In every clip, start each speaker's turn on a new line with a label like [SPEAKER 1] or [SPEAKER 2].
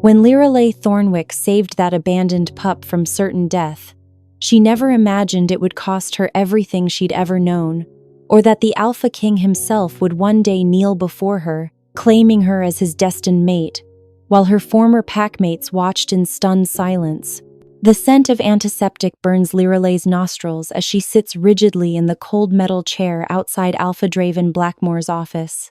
[SPEAKER 1] When Lyralei Thornwick saved that abandoned pup from certain death, she never imagined it would cost her everything she'd ever known, or that the Alpha King himself would one day kneel before her, claiming her as his destined mate, while her former packmates watched in stunned silence. The scent of antiseptic burns Lyralei's nostrils as she sits rigidly in the cold metal chair outside Alpha Draven Blackmore's office.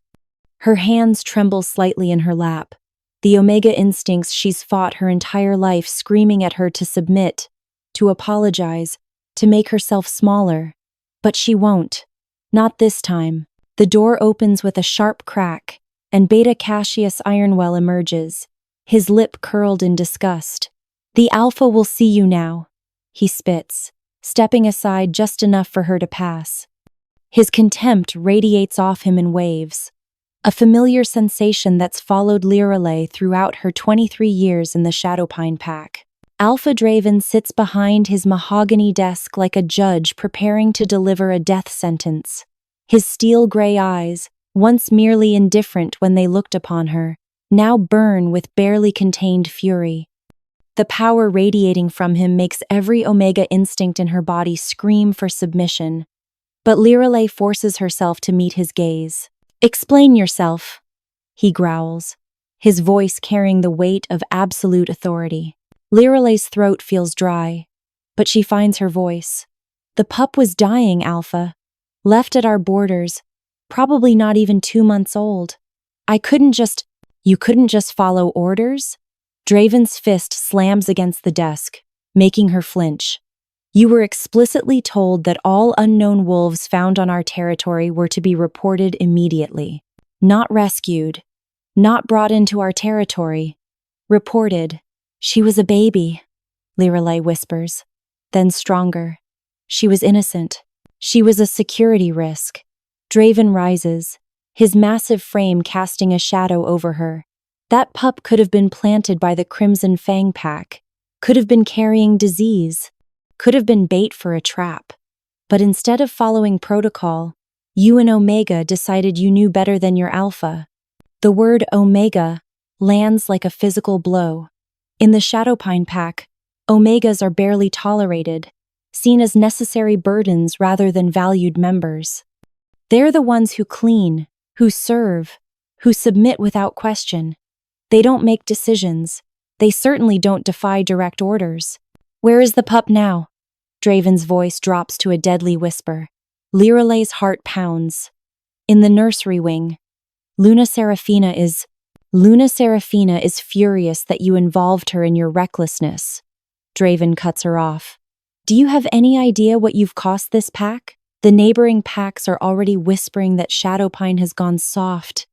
[SPEAKER 1] Her hands tremble slightly in her lap, the Omega instincts she's fought her entire life screaming at her to submit, to apologize, to make herself smaller. But she won't. Not this time. The door opens with a sharp crack, and Beta Cassius Ironwell emerges, his lip curled in disgust. "The Alpha will see you now," he spits, stepping aside just enough for her to pass. His contempt radiates off him in waves, a familiar sensation that's followed Lyralei throughout her 23 years in the Shadowpine Pack. Alpha Draven sits behind his mahogany desk like a judge preparing to deliver a death sentence. His steel-gray eyes, once merely indifferent when they looked upon her, now burn with barely contained fury. The power radiating from him makes every Omega instinct in her body scream for submission. But Lyralei forces herself to meet his gaze. "Explain yourself," he growls, his voice carrying the weight of absolute authority. Lyralei's throat feels dry, but she finds her voice. "The pup was dying, Alpha. Left at our borders, probably not even 2 months old. You couldn't just follow orders?" Draven's fist slams against the desk, making her flinch. "You were explicitly told that all unknown wolves found on our territory were to be reported immediately. Not rescued. Not brought into our territory. Reported. She was a baby," Lyralei whispers, then stronger. "She was innocent. She was a security risk." Draven rises, his massive frame casting a shadow over her. That pup could have been planted by the Crimson Fang Pack, could have been carrying disease, could have been bait for a trap. But instead of following protocol, you and Omega decided you knew better than your Alpha. The word Omega lands like a physical blow. In the Shadowpine Pack, Omegas are barely tolerated, seen as necessary burdens rather than valued members. They're the ones who clean, who serve, who submit without question. They don't make decisions. They certainly don't defy direct orders. "Where is the pup now?" Draven's voice drops to a deadly whisper. Lyralei's heart pounds. "In the nursery wing. Luna Seraphina is furious that you involved her in your recklessness." Draven cuts her off. "Do you have any idea what you've cost this pack? The neighboring packs are already whispering that Shadowpine has gone soft,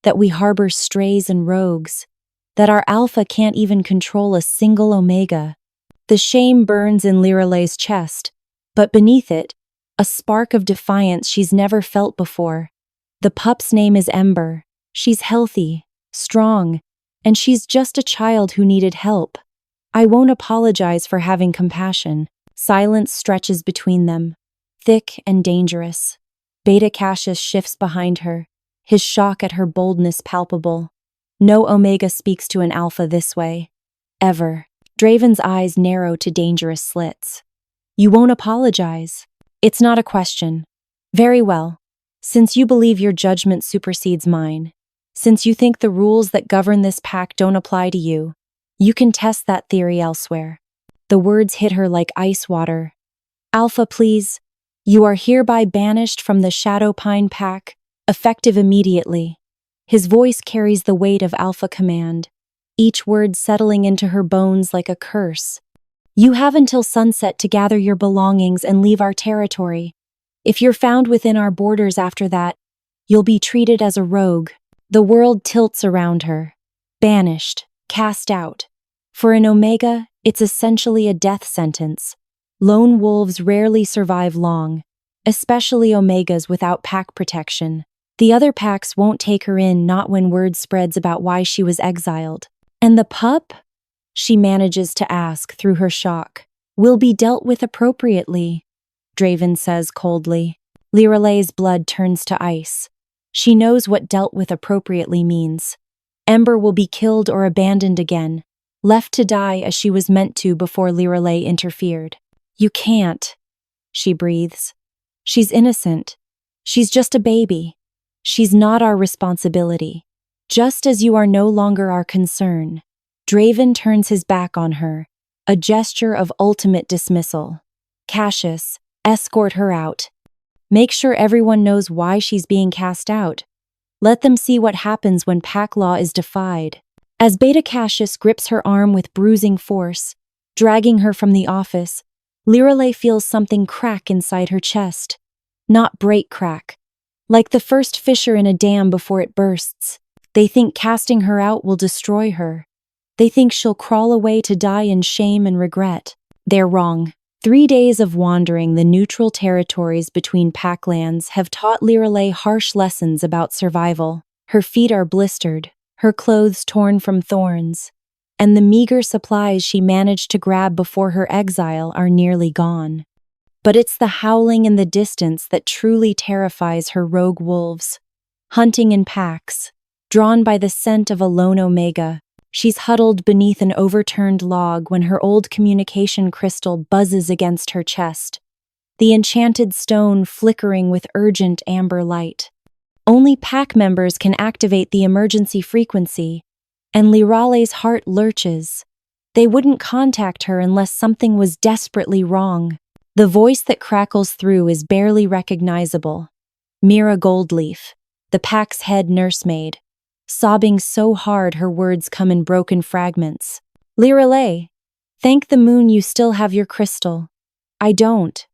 [SPEAKER 1] that we harbor strays and rogues, that our Alpha can't even control a single Omega." The shame burns in Lyralei's chest, but beneath it, a spark of defiance she's never felt before. The pup's name is Ember. She's healthy, strong, and she's just a child who needed help. "I won't apologize for having compassion." Silence stretches between them, thick and dangerous. Beta Cassius shifts behind her, his shock at her boldness palpable. No Omega speaks to an Alpha this way. Ever. Draven's eyes narrow to dangerous slits. "You won't apologize?" "It's not a question." "Very well. Since you believe your judgment supersedes mine, since you think the rules that govern this pack don't apply to you, you can test that theory elsewhere." The words hit her like ice water. "Alpha, please. You are hereby banished from the Shadowpine Pack, effective immediately." His voice carries the weight of Alpha command, each word settling into her bones like a curse. "You have until sunset to gather your belongings and leave our territory. If you're found within our borders after that, you'll be treated as a rogue." The world tilts around her. Banished, cast out. For an Omega, it's essentially a death sentence. Lone wolves rarely survive long, especially Omegas without pack protection. The other packs won't take her in, not when word spreads about why she was exiled. "And the pup?" she manages to ask through her shock. "Will be dealt with appropriately," Draven says coldly. Lyralei's blood turns to ice. She knows what dealt with appropriately means. Ember will be killed or abandoned again, left to die as she was meant to before Lyralei interfered. "You can't," she breathes. "She's innocent. She's just a baby. She's not our responsibility. Just as you are no longer our concern." Draven turns his back on her, a gesture of ultimate dismissal. "Cassius, escort her out. Make sure everyone knows why she's being cast out. Let them see what happens when pack law is defied." As Beta Cassius grips her arm with bruising force, dragging her from the office, Lyralei feels something crack inside her chest. Not break crack. Like the first fissure in a dam before it bursts. They think casting her out will destroy her. They think she'll crawl away to die in shame and regret. They're wrong. 3 days of wandering the neutral territories between packlands have taught Lyralei harsh lessons about survival. Her feet are blistered, her clothes torn from thorns, and the meager supplies she managed to grab before her exile are nearly gone. But it's the howling in the distance that truly terrifies her rogue wolves. Hunting in packs, drawn by the scent of a lone omega, she's huddled beneath an overturned log when her old communication crystal buzzes against her chest, the enchanted stone flickering with urgent amber light. Only pack members can activate the emergency frequency, and Lyralei's heart lurches. They wouldn't contact her unless something was desperately wrong. The voice that crackles through is barely recognizable. Mira Goldleaf, the pack's head nursemaid, sobbing so hard her words come in broken fragments. "Lyralei, thank the moon you still have your crystal. I don't.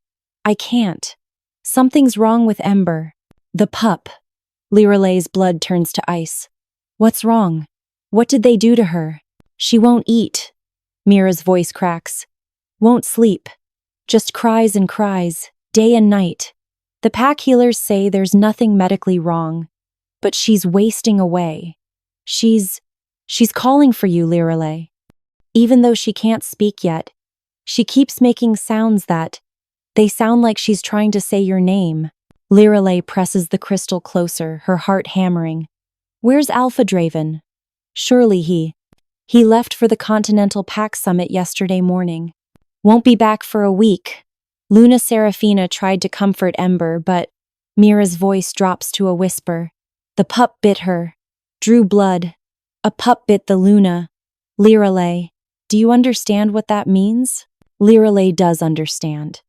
[SPEAKER 1] I can't. Something's wrong with Ember. The pup." Lyralei's blood turns to ice. "What's wrong? What did they do to her?" "She won't eat." Mira's voice cracks. "Won't sleep. Just cries and cries, day and night. The pack healers say there's nothing medically wrong, but she's wasting away. She's calling for you, Lyralei. Even though she can't speak yet, she keeps making sounds they sound like she's trying to say your name." Lyralei presses the crystal closer, her heart hammering. "Where's Alpha Draven? Surely he left for the Continental Pack Summit yesterday morning. Won't be back for a week." Luna Serafina tried to comfort Ember, but Mira's voice drops to a whisper. "The pup bit her. Drew blood. A pup bit the Luna. Lyralei, do you understand what that means?" Lyralei does understand.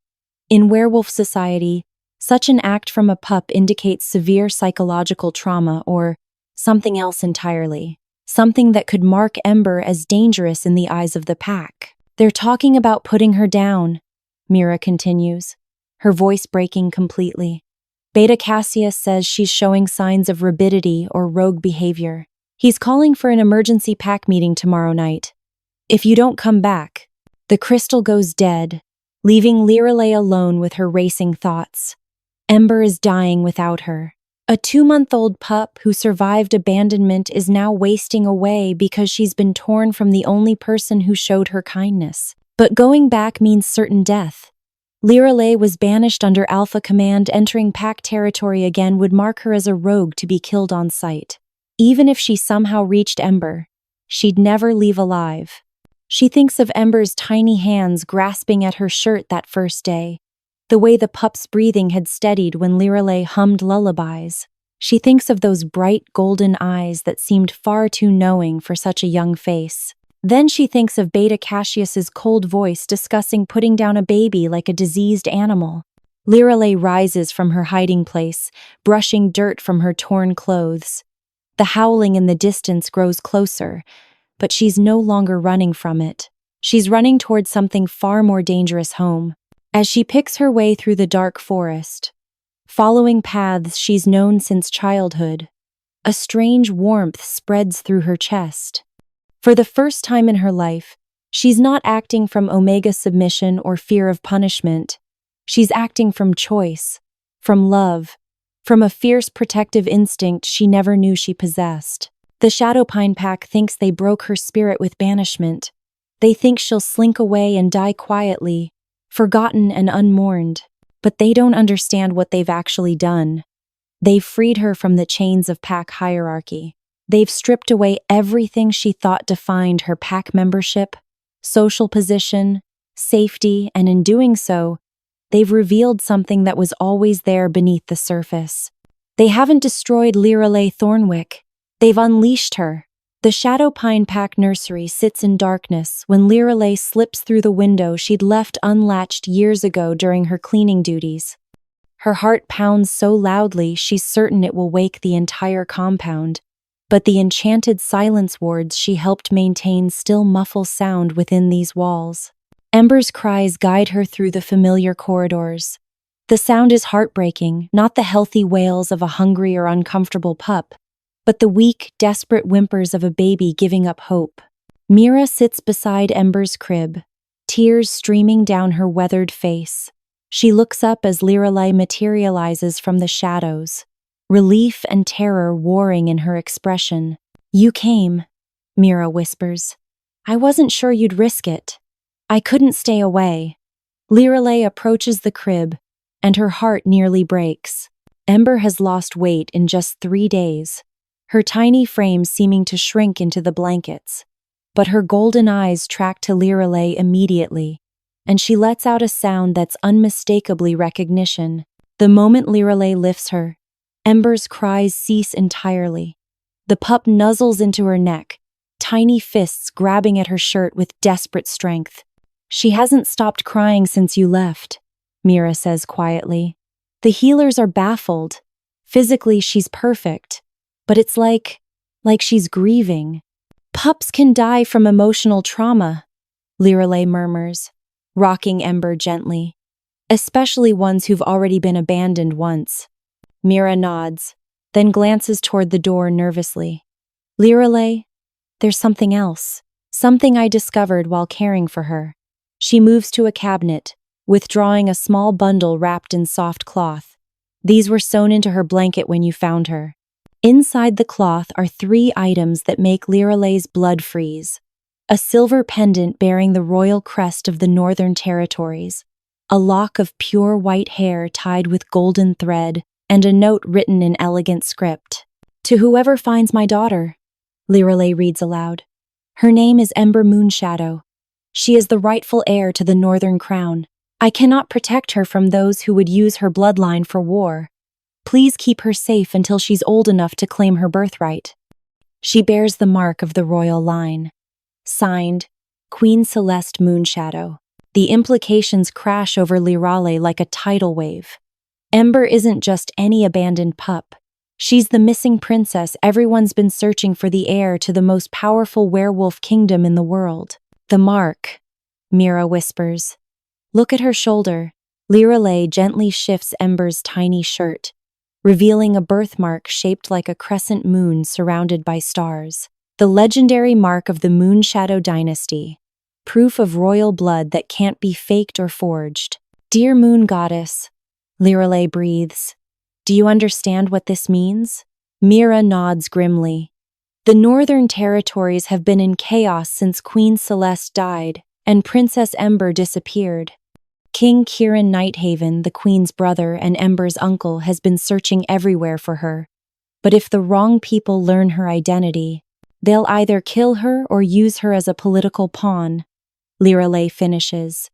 [SPEAKER 1] In werewolf society, such an act from a pup indicates severe psychological trauma or something else entirely. Something that could mark Ember as dangerous in the eyes of the pack. "They're talking about putting her down," Mira continues, her voice breaking completely. "Beta Cassius says she's showing signs of rabidity or rogue behavior. He's calling for an emergency pack meeting tomorrow night. If you don't come back." The crystal goes dead, leaving Lyralei alone with her racing thoughts. Ember is dying without her. A 2-month-old pup who survived abandonment is now wasting away because she's been torn from the only person who showed her kindness. But going back means certain death. Lyralei was banished under Alpha Command. Entering pack territory again would mark her as a rogue to be killed on sight. Even if she somehow reached Ember, she'd never leave alive. She thinks of Ember's tiny hands grasping at her shirt that first day, the way the pup's breathing had steadied when Lyralei hummed lullabies. She thinks of those bright golden eyes that seemed far too knowing for such a young face. Then she thinks of Beta Cassius's cold voice discussing putting down a baby like a diseased animal. Lyralei rises from her hiding place, brushing dirt from her torn clothes. The howling in the distance grows closer, but she's no longer running from it. She's running towards something far more dangerous home. As she picks her way through the dark forest, following paths she's known since childhood, a strange warmth spreads through her chest. For the first time in her life, she's not acting from Omega submission or fear of punishment. She's acting from choice, from love, from a fierce protective instinct she never knew she possessed. The Shadowpine Pack thinks they broke her spirit with banishment. They think she'll slink away and die quietly, forgotten and unmourned. But they don't understand what they've actually done. They've freed her from the chains of pack hierarchy. They've stripped away everything she thought defined her pack membership, social position, safety, and in doing so, they've revealed something that was always there beneath the surface. They haven't destroyed Lyralei Thornwick. They've unleashed her. The Shadow Pine Pack nursery sits in darkness when Lyralei slips through the window she'd left unlatched years ago during her cleaning duties. Her heart pounds so loudly she's certain it will wake the entire compound, but the enchanted silence wards she helped maintain still muffle sound within these walls. Ember's cries guide her through the familiar corridors. The sound is heartbreaking, not the healthy wails of a hungry or uncomfortable pup, but the weak, desperate whimpers of a baby giving up hope. Mira sits beside Ember's crib, tears streaming down her weathered face. She looks up as Lyralei materializes from the shadows, relief and terror warring in her expression. "You came," Mira whispers. "I wasn't sure you'd risk it. I couldn't stay away." Lyralei approaches the crib, and her heart nearly breaks. Ember has lost weight in just 3 days, her tiny frame seeming to shrink into the blankets. But her golden eyes track to Lyralei immediately, and she lets out a sound that's unmistakably recognition. The moment Lyralei lifts her, Ember's cries cease entirely. The pup nuzzles into her neck, tiny fists grabbing at her shirt with desperate strength. "She hasn't stopped crying since you left," Mira says quietly. "The healers are baffled. Physically, she's perfect, but it's like she's grieving." "Pups can die from emotional trauma," Lyralei murmurs, rocking Ember gently, "especially ones who've already been abandoned once." Mira nods, then glances toward the door nervously. "Lyralei, there's something else. Something I discovered while caring for her." She moves to a cabinet, withdrawing a small bundle wrapped in soft cloth. "These were sewn into her blanket when you found her." Inside the cloth are 3 items that make Lyralei's blood freeze. A silver pendant bearing the royal crest of the Northern Territories, a lock of pure white hair tied with golden thread, and a note written in elegant script. "To whoever finds my daughter," Lyralei reads aloud. "Her name is Ember Moonshadow. She is the rightful heir to the Northern Crown. I cannot protect her from those who would use her bloodline for war. Please keep her safe until she's old enough to claim her birthright." She bears the mark of the royal line. Signed, Queen Celeste Moonshadow. The implications crash over Lyralei like a tidal wave. Ember isn't just any abandoned pup. She's the missing princess everyone's been searching for, the heir to the most powerful werewolf kingdom in the world. "The mark," Mira whispers. "Look at her shoulder." Lyralei gently shifts Ember's tiny shirt, revealing a birthmark shaped like a crescent moon surrounded by stars. The legendary mark of the Moonshadow dynasty, proof of royal blood that can't be faked or forged. "Dear moon goddess," Lyralei breathes, "do you understand what this means?" Mira nods grimly. "The Northern Territories have been in chaos since Queen Celeste died and Princess Ember disappeared. King Kieran Nighthaven, the Queen's brother and Ember's uncle, has been searching everywhere for her. But if the wrong people learn her identity, they'll either kill her or use her as a political pawn," Lyralei finishes.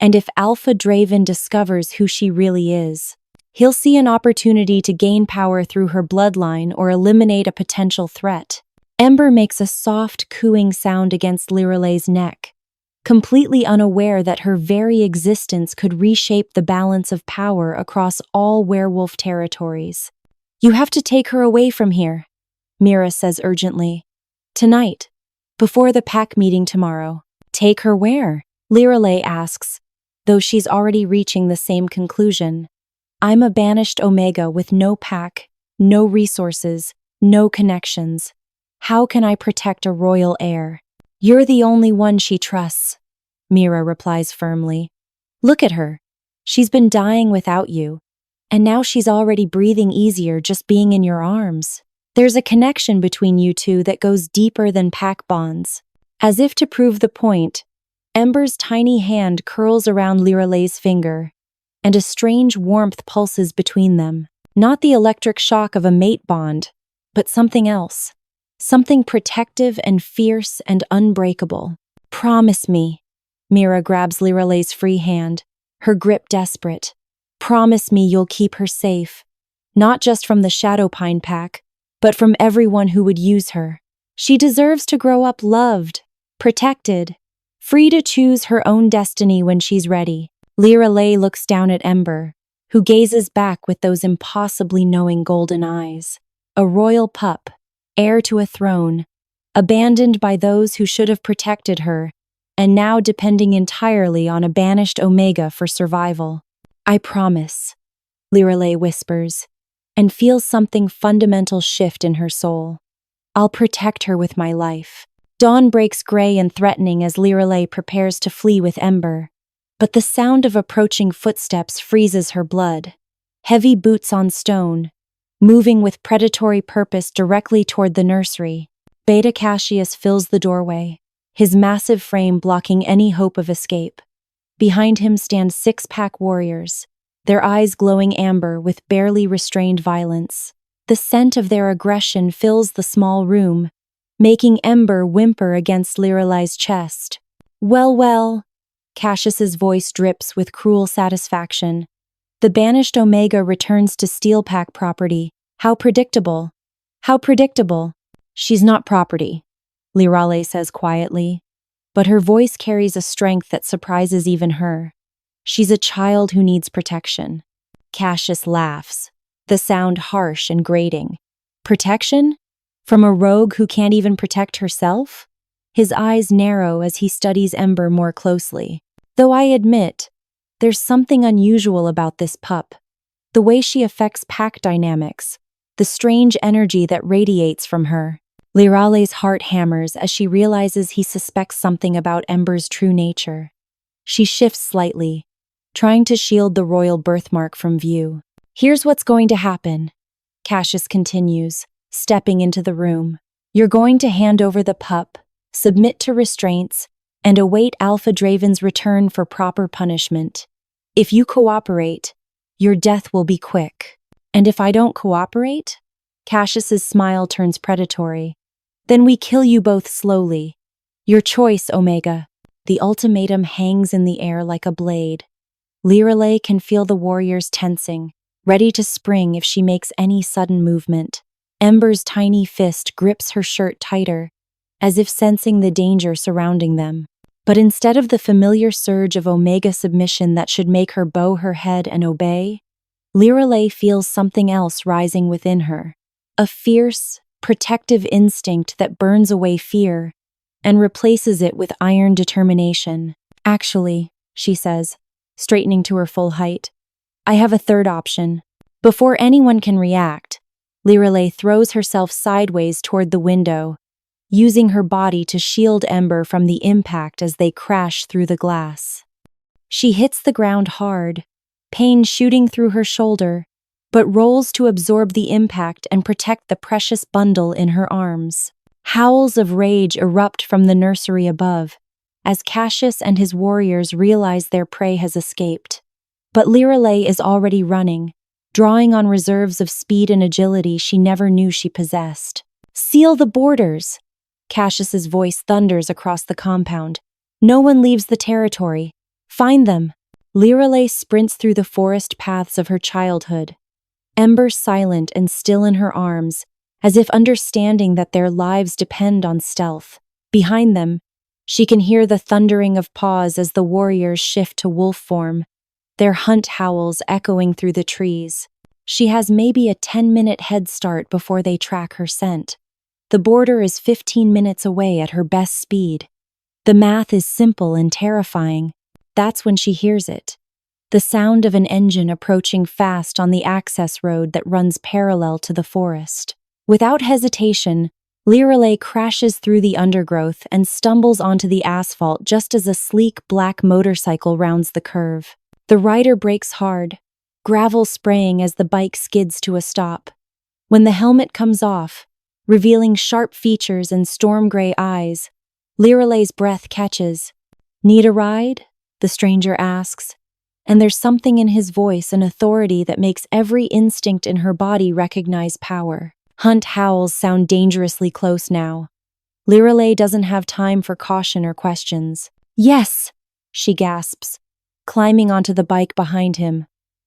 [SPEAKER 1] "And if Alpha Draven discovers who she really is, he'll see an opportunity to gain power through her bloodline or eliminate a potential threat." Ember makes a soft, cooing sound against Lyralei's neck, completely unaware that her very existence could reshape the balance of power across all werewolf territories. "You have to take her away from here," Mira says urgently. "Tonight, before the pack meeting tomorrow." "Take her where?" Lyralei asks, though she's already reaching the same conclusion. "I'm a banished Omega with no pack, no resources, no connections. How can I protect a royal heir?" "You're the only one she trusts," Mira replies firmly. "Look at her. She's been dying without you, and now she's already breathing easier just being in your arms. There's a connection between you two that goes deeper than pack bonds." As if to prove the point, Ember's tiny hand curls around Lyralei's finger, and a strange warmth pulses between them. Not the electric shock of a mate bond, but something else. something protective and fierce and unbreakable. Promise me. Mira grabs Lyralei's free hand, her grip desperate. Promise me you'll keep her safe, not just from the Shadowpine pack, but from everyone who would use her. She deserves to grow up loved, protected, free to choose her own destiny when she's ready. Lyralei looks down at Ember, who gazes back with those impossibly knowing golden eyes. A royal pup, heir to a throne, abandoned by those who should have protected her, and now depending entirely on a banished Omega for survival. I promise, Lyralei whispers, and feels something fundamental shift in her soul. I'll protect her with my life. Dawn breaks gray and threatening as Lyralei prepares to flee with Ember, but the sound of approaching footsteps freezes her blood. Heavy boots on stone, moving with predatory purpose directly toward the nursery. Beta Cassius fills the doorway, his massive frame blocking any hope of escape. Behind him stand 6-pack warriors, their eyes glowing amber with barely restrained violence. The scent of their aggression fills the small room, making Ember whimper against Lyralei's chest. Well, Cassius's voice drips with cruel satisfaction. The banished Omega returns to Steelpack property. How predictable. How predictable. She's not property, Lyralei says quietly, but her voice carries a strength that surprises even her. She's a child who needs protection. Cassius laughs, the sound harsh and grating. Protection? From a rogue who can't even protect herself? His eyes narrow as he studies Ember more closely. Though I admit, there's something unusual about this pup. The way she affects pack dynamics, the strange energy that radiates from her. Lyralei's heart hammers as she realizes he suspects something about Ember's true nature. She shifts slightly, trying to shield the royal birthmark from view. Here's what's going to happen, Cassius continues, stepping into the room. You're going to hand over the pup, submit to restraints, and await Alpha Draven's return for proper punishment. If you cooperate, your death will be quick. And if I don't cooperate? Cassius's smile turns predatory. Then we kill you both slowly. Your choice, Omega. The ultimatum hangs in the air like a blade. Lyralei can feel the warriors tensing, ready to spring if she makes any sudden movement. Ember's tiny fist grips her shirt tighter, as if sensing the danger surrounding them. But instead of the familiar surge of Omega submission that should make her bow her head and obey, Lyralei feels something else rising within her. A fierce, protective instinct that burns away fear and replaces it with iron determination. Actually, she says, straightening to her full height, I have a third option. Before anyone can react, Lyralei throws herself sideways toward the window, using her body to shield Ember from the impact as they crash through the glass. She hits the ground hard, pain shooting through her shoulder, but rolls to absorb the impact and protect the precious bundle in her arms. Howls of rage erupt from the nursery above, as Cassius and his warriors realize their prey has escaped. But Lyralei is already running, drawing on reserves of speed and agility she never knew she possessed. Seal the borders! Cassius's voice thunders across the compound. No one leaves the territory. Find them! Lyralei sprints through the forest paths of her childhood, Ember silent and still in her arms, as if understanding that their lives depend on stealth. Behind them, she can hear the thundering of paws as the warriors shift to wolf form, their hunt howls echoing through the trees. She has maybe a 10-minute head start before they track her scent. The border is 15 minutes away at her best speed. The math is simple and terrifying. That's when she hears it. The sound of an engine approaching fast on the access road that runs parallel to the forest. Without hesitation, Lyralei crashes through the undergrowth and stumbles onto the asphalt just as a sleek black motorcycle rounds the curve. The rider brakes hard, gravel spraying as the bike skids to a stop. When the helmet comes off, revealing sharp features and storm-gray eyes, Lyralei's breath catches. Need a ride? The stranger asks, and there's something in his voice and authority that makes every instinct in her body recognize power. Hunt howls sound dangerously close now. Lyralei doesn't have time for caution or questions. Yes, she gasps, climbing onto the bike behind him,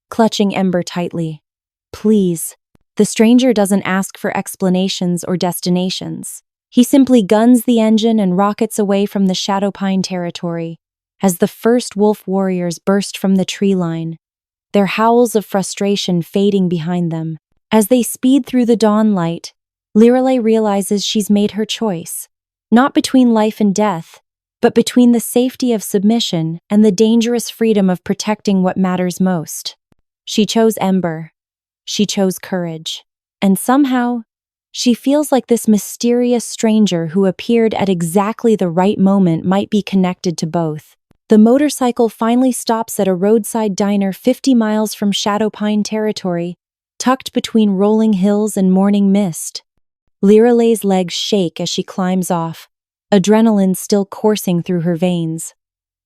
[SPEAKER 1] clutching Ember tightly. Please. The stranger doesn't ask for explanations or destinations. He simply guns the engine and rockets away from the Shadowpine territory as the first wolf warriors burst from the tree line, their howls of frustration fading behind them. As they speed through the dawn light, Lyralei realizes she's made her choice, not between life and death, but between the safety of submission and the dangerous freedom of protecting what matters most. She chose Ember. She chose courage. And somehow, she feels like this mysterious stranger who appeared at exactly the right moment might be connected to both. The motorcycle finally stops at a roadside diner 50 miles from Shadowpine territory, tucked between rolling hills and morning mist. Lyralei's legs shake as she climbs off, adrenaline still coursing through her veins.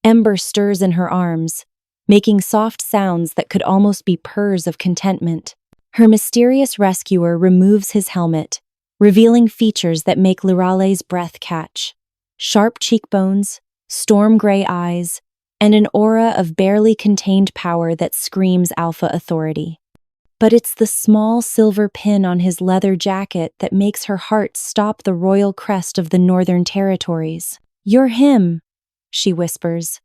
[SPEAKER 1] Ember stirs in her arms, making soft sounds that could almost be purrs of contentment. Her mysterious rescuer removes his helmet, revealing features that make Lyralei's breath catch. Sharp cheekbones, storm-gray eyes, and an aura of barely contained power that screams alpha authority. But it's the small silver pin on his leather jacket that makes her heart stop the royal crest of the Northern Territories. "You're him," she whispers.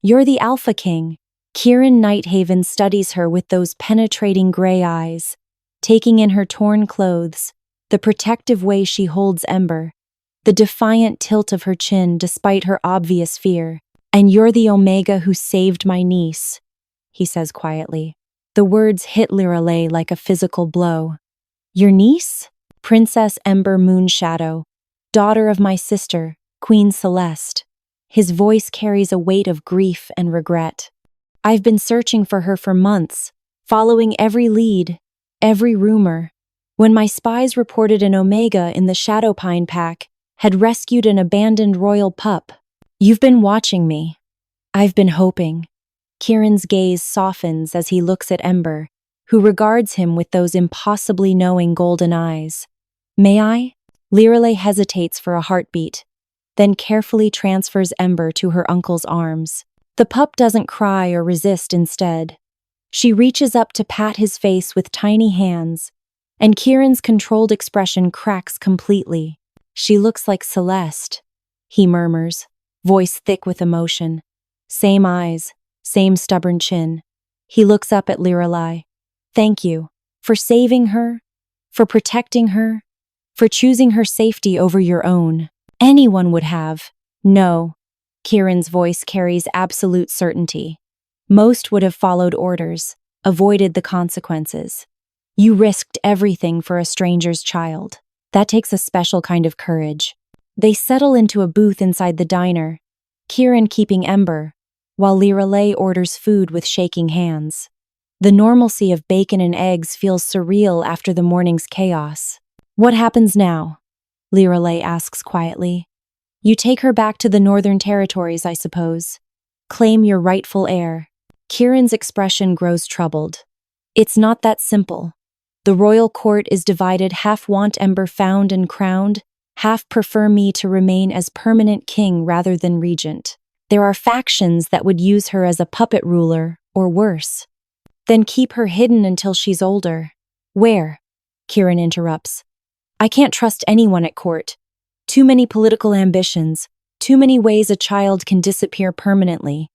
[SPEAKER 1] "You're the Alpha King." Kieran Nighthaven studies her with those penetrating gray eyes, taking in her torn clothes, the protective way she holds Ember, the defiant tilt of her chin despite her obvious fear. "And you're the Omega who saved my niece," he says quietly. The words hit Lyralei like a physical blow. "Your niece?" "Princess Ember Moonshadow, daughter of my sister, Queen Celeste." His voice carries a weight of grief and regret. "I've been searching for her for months, following every lead, every rumor. When my spies reported an Omega in the Shadowpine pack had rescued an abandoned royal pup. You've been watching me. I've been hoping." Kieran's gaze softens as he looks at Ember, who regards him with those impossibly knowing golden eyes. "May I?" Lyralei hesitates for a heartbeat, then carefully transfers Ember to her uncle's arms. The pup doesn't cry or resist instead. She reaches up to pat his face with tiny hands, and Kieran's controlled expression cracks completely. "She looks like Celeste," he murmurs, voice thick with emotion. Same eyes, same stubborn chin. He looks up at Lyralei. "Thank you for saving her, for protecting her, for choosing her safety over your own. Anyone would have." "No." Kieran's voice carries absolute certainty. "Most would have followed orders, avoided the consequences. You risked everything for a stranger's child. That takes a special kind of courage." They settle into a booth inside the diner, Kieran keeping Ember, while Lyralei orders food with shaking hands. The normalcy of bacon and eggs feels surreal after the morning's chaos. "What happens now?" Lyralei asks quietly. "You take her back to the Northern Territories, I suppose. Claim your rightful heir." Kieran's expression grows troubled. "It's not that simple. The royal court is divided, half want Ember found and crowned, half prefer me to remain as permanent king rather than regent. There are factions that would use her as a puppet ruler, or worse. Then keep her hidden until she's older." "Where?" Kieran interrupts. "I can't trust anyone at court. Too many political ambitions, too many ways a child can disappear permanently."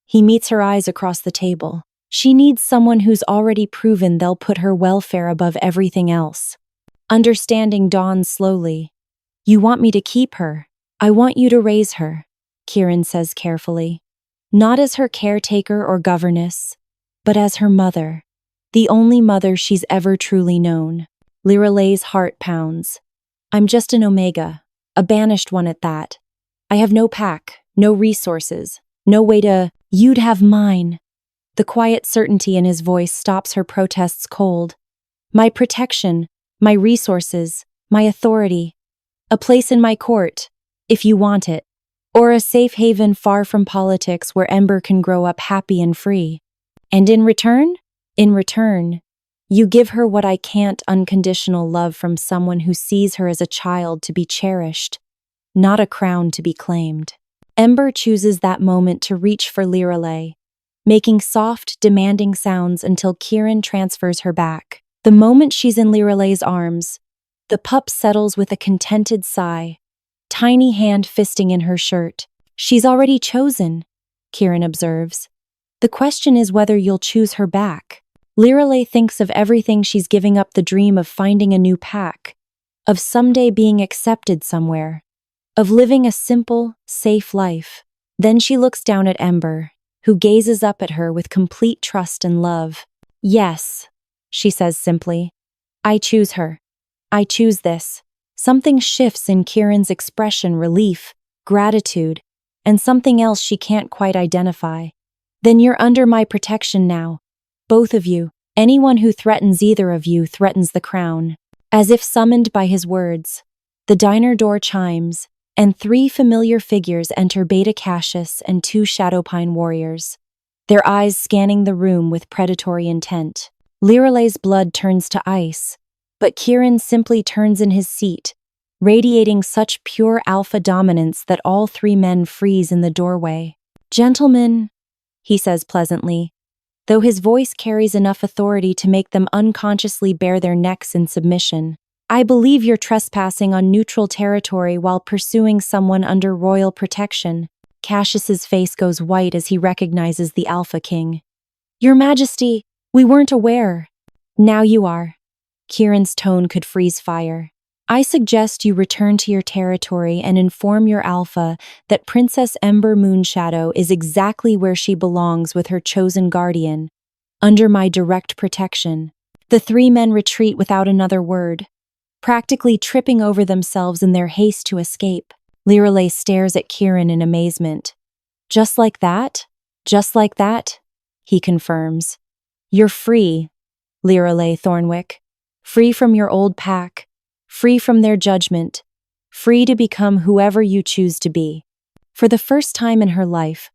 [SPEAKER 1] He meets her eyes across the table. "She needs someone who's already proven they'll put her welfare above everything else." Understanding dawns slowly. "You want me to keep her. I want you to raise her," Kieran says carefully. "Not as her caretaker or governess, but as her mother. The only mother she's ever truly known." Lyralei's heart pounds. "I'm just an Omega, a banished one at that. I have no pack, no resources, no way to—" "You'd have mine." The quiet certainty in his voice stops her protests cold. "My protection, my resources, my authority. A place in my court, if you want it. Or a safe haven far from politics where Ember can grow up happy and free. And in return? In return, You give her what I can't, unconditional love from someone who sees her as a child to be cherished, not a crown to be claimed. Ember chooses that moment to reach for Lyralei, making soft, demanding sounds until Kieran transfers her back. The moment she's in Lyralei's arms, the pup settles with a contented sigh, tiny hand fisting in her shirt. She's already chosen, Kieran observes. The question is whether you'll choose her back. Lyralei thinks of everything she's giving up: the dream of finding a new pack, of someday being accepted somewhere, of living a simple, safe life. Then she looks down at Ember, who gazes up at her with complete trust and love. Yes, she says simply. I choose her. I choose this. Something shifts in Kieran's expression: relief, gratitude, and something else she can't quite identify. Then you're under my protection now. Both of you. Anyone who threatens either of you threatens the crown. As if summoned by his words, the diner door chimes, and 3 familiar figures enter: Beta Cassius and 2 Shadowpine warriors, their eyes scanning the room with predatory intent. Lyralei's blood turns to ice, but Kieran simply turns in his seat, radiating such pure alpha dominance that all 3 men freeze in the doorway. Gentlemen, he says pleasantly, though his voice carries enough authority to make them unconsciously bare their necks in submission. I believe you're trespassing on neutral territory while pursuing someone under royal protection. Cassius's face goes white as he recognizes the Alpha King. Your Majesty, we weren't aware. Now you are. Kieran's tone could freeze fire. I suggest you return to your territory and inform your Alpha that Princess Ember Moonshadow is exactly where she belongs with her chosen guardian, under my direct protection. The 3 men retreat without another word, practically tripping over themselves in their haste to escape. Lyralei stares at Kieran in amazement. Just like that? Just like that? He confirms. You're free, Lyralei Thornwick. Free from your old pack. Free from their judgment, free to become whoever you choose to be. For the first time in her life,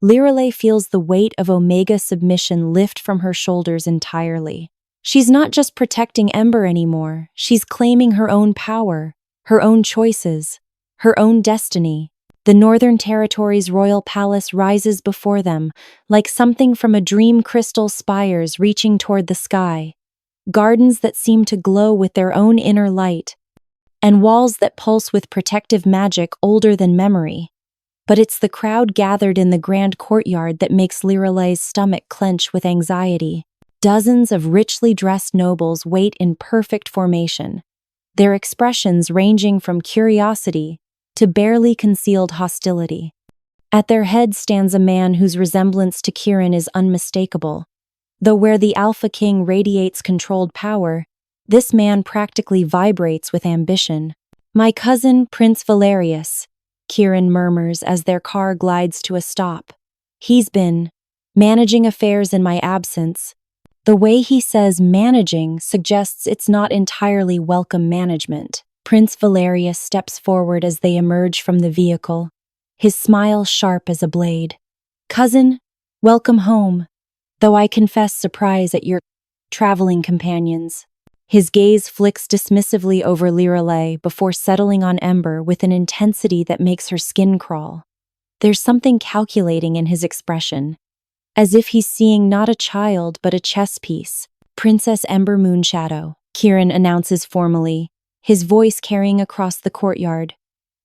[SPEAKER 1] Lyralei feels the weight of Omega submission lift from her shoulders entirely. She's not just protecting Ember anymore, she's claiming her own power, her own choices, her own destiny. The Northern Territory's royal palace rises before them, like something from a dream. Crystal spires reaching toward the sky, gardens that seem to glow with their own inner light, and walls that pulse with protective magic older than memory. But it's the crowd gathered in the grand courtyard that makes Lyralei's stomach clench with anxiety. Dozens of richly dressed nobles wait in perfect formation, their expressions ranging from curiosity to barely concealed hostility. At their head stands a man whose resemblance to Kieran is unmistakable. Though where the Alpha King radiates controlled power, this man practically vibrates with ambition. My cousin, Prince Valerius, Kieran murmurs as their car glides to a stop. He's been managing affairs in my absence. The way he says managing suggests it's not entirely welcome management. Prince Valerius steps forward as they emerge from the vehicle, his smile sharp as a blade. Cousin, welcome home. Though I confess surprise at your traveling companions. His gaze flicks dismissively over Lyralei before settling on Ember with an intensity that makes her skin crawl. There's something calculating in his expression, as if he's seeing not a child but a chess piece. Princess Ember Moonshadow, Kieran announces formally, his voice carrying across the courtyard.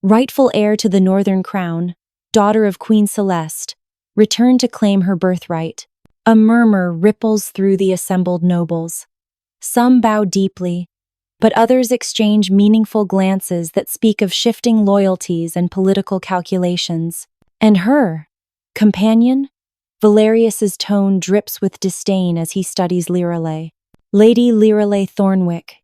[SPEAKER 1] Rightful heir to the Northern Crown, daughter of Queen Celeste, returned to claim her birthright. A murmur ripples through the assembled nobles. Some bow deeply, but others exchange meaningful glances that speak of shifting loyalties and political calculations. And her companion? Valerius's tone drips with disdain as he studies Lyralei. Lady Lyralei Thornwick,